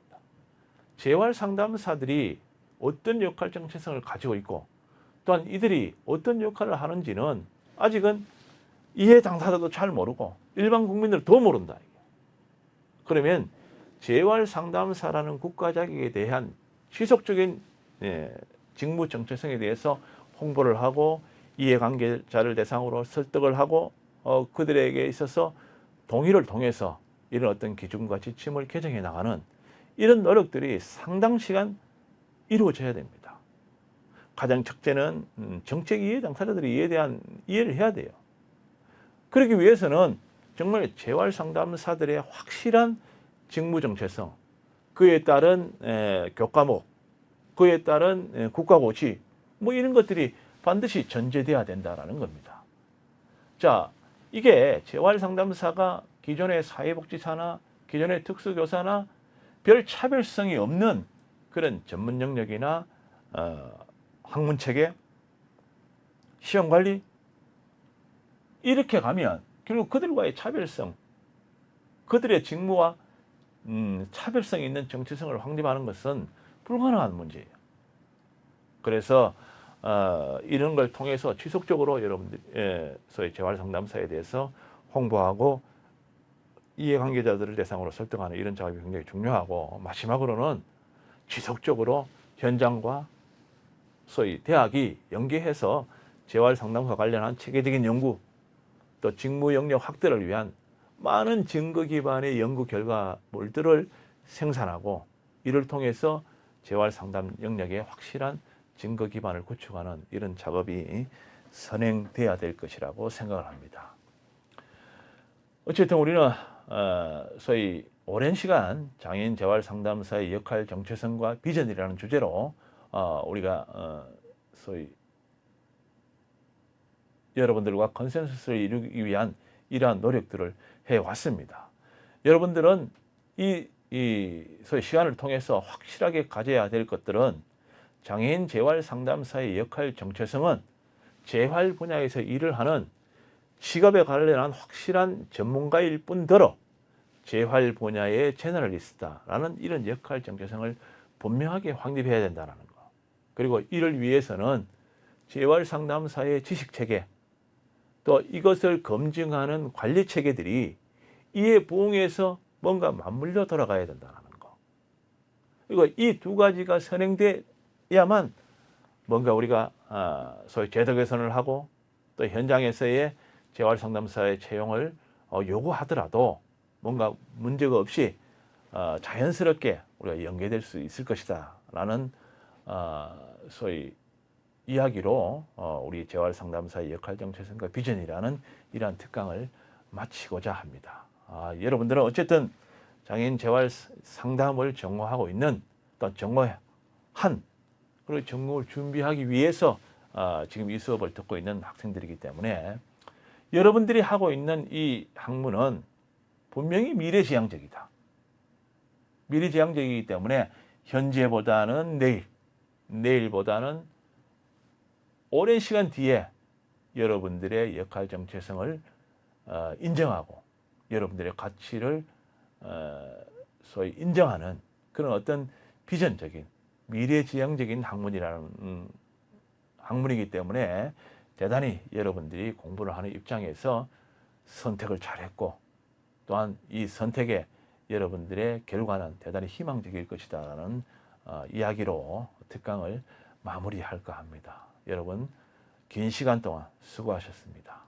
재활 상담사들이 어떤 역할 정체성을 가지고 있고 또한 이들이 어떤 역할을 하는지는 아직은 이해 당사자도 잘 모르고 일반 국민들은 더 모른다. 그러면 재활 상담사라는 국가 자격에 대한 지속적인 직무 정체성에 대해서 홍보를 하고 이해관계자를 대상으로 설득을 하고 그들에게 있어서 동의를 통해서 이런 어떤 기준과 지침을 개정해 나가는 이런 노력들이 상당 시간 이루어져야 됩니다. 가장 첫째는 정책 이해 당사자들이 이에 대한 이해를 해야 돼요. 그러기 위해서는 정말 재활 상담사들의 확실한 직무 정체성, 그에 따른 교과목, 그에 따른 국가고시, 뭐 이런 것들이 반드시 전제돼야 된다라는 겁니다. 자, 이게 재활 상담사가 기존의 사회복지사나 기존의 특수교사나 별 차별성이 없는 그런 전문 영역이나 학문체계, 시험관리 이렇게 가면 결국 그들과의 차별성, 그들의 직무와 차별성 있는 정체성을 확립하는 것은 불가능한 문제예요. 그래서 이런 걸 통해서 지속적으로 여러분들 소위 재활상담사에 대해서 홍보하고 이해관계자들을 대상으로 설득하는 이런 작업이 굉장히 중요하고, 마지막으로는 지속적으로 현장과 소위 대학이 연계해서 재활상담과 관련한 체계적인 연구, 또 직무 영역 확대를 위한 많은 증거 기반의 연구 결과물들을 생산하고, 이를 통해서 재활상담 영역에 확실한 증거 기반을 구축하는 이런 작업이 선행돼야 될 것이라고 생각을 합니다. 어쨌든 우리는 소위 오랜 시간 장애인 재활상담사의 역할, 정체성과 비전이라는 주제로 우리가 소위 여러분들과 컨센서스를 이루기 위한 이러한 노력들을 해왔습니다. 여러분들은 이 소위 시간을 통해서 확실하게 가져야 될 것들은, 장애인 재활상담사의 역할, 정체성은 재활 분야에서 일을 하는 직업에 관련한 확실한 전문가일 뿐더러 재활 분야의 제너럴리스트다라는 이런 역할, 정체성을 분명하게 확립해야 된다는 거. 그리고 이를 위해서는 재활상담사의 지식체계, 또 이것을 검증하는 관리체계들이 이에 부응해서 뭔가 맞물려 돌아가야 된다는 거. 그리고 이 두 가지가 선행돼야만 뭔가 우리가 소위 제도 개선을 하고, 또 현장에서의 재활상담사의 채용을 요구하더라도 뭔가 문제가 없이 자연스럽게 우리가 연계될 수 있을 것이다 라는 소위 이야기로 우리 재활상담사의 역할, 정체성과 비전이라는 이러한 특강을 마치고자 합니다. 여러분들은 어쨌든 장애인 재활 상담을 전공하고 있는, 또 전공한, 그리고 전공을 준비하기 위해서 지금 이 수업을 듣고 있는 학생들이기 때문에, 여러분들이 하고 있는 이 학문은 분명히 미래지향적이다. 미래지향적이기 때문에 현재보다는 내일, 내일보다는 오랜 시간 뒤에 여러분들의 역할, 정체성을 인정하고 여러분들의 가치를 소위 인정하는 그런 어떤 비전적인 미래지향적인 학문이라는 학문이기 때문에, 대단히 여러분들이 공부를 하는 입장에서 선택을 잘했고, 또한 이 선택에 여러분들의 결과는 대단히 희망적일 것이다라는 이야기로 특강을 마무리할까 합니다. 여러분, 긴 시간 동안 수고하셨습니다.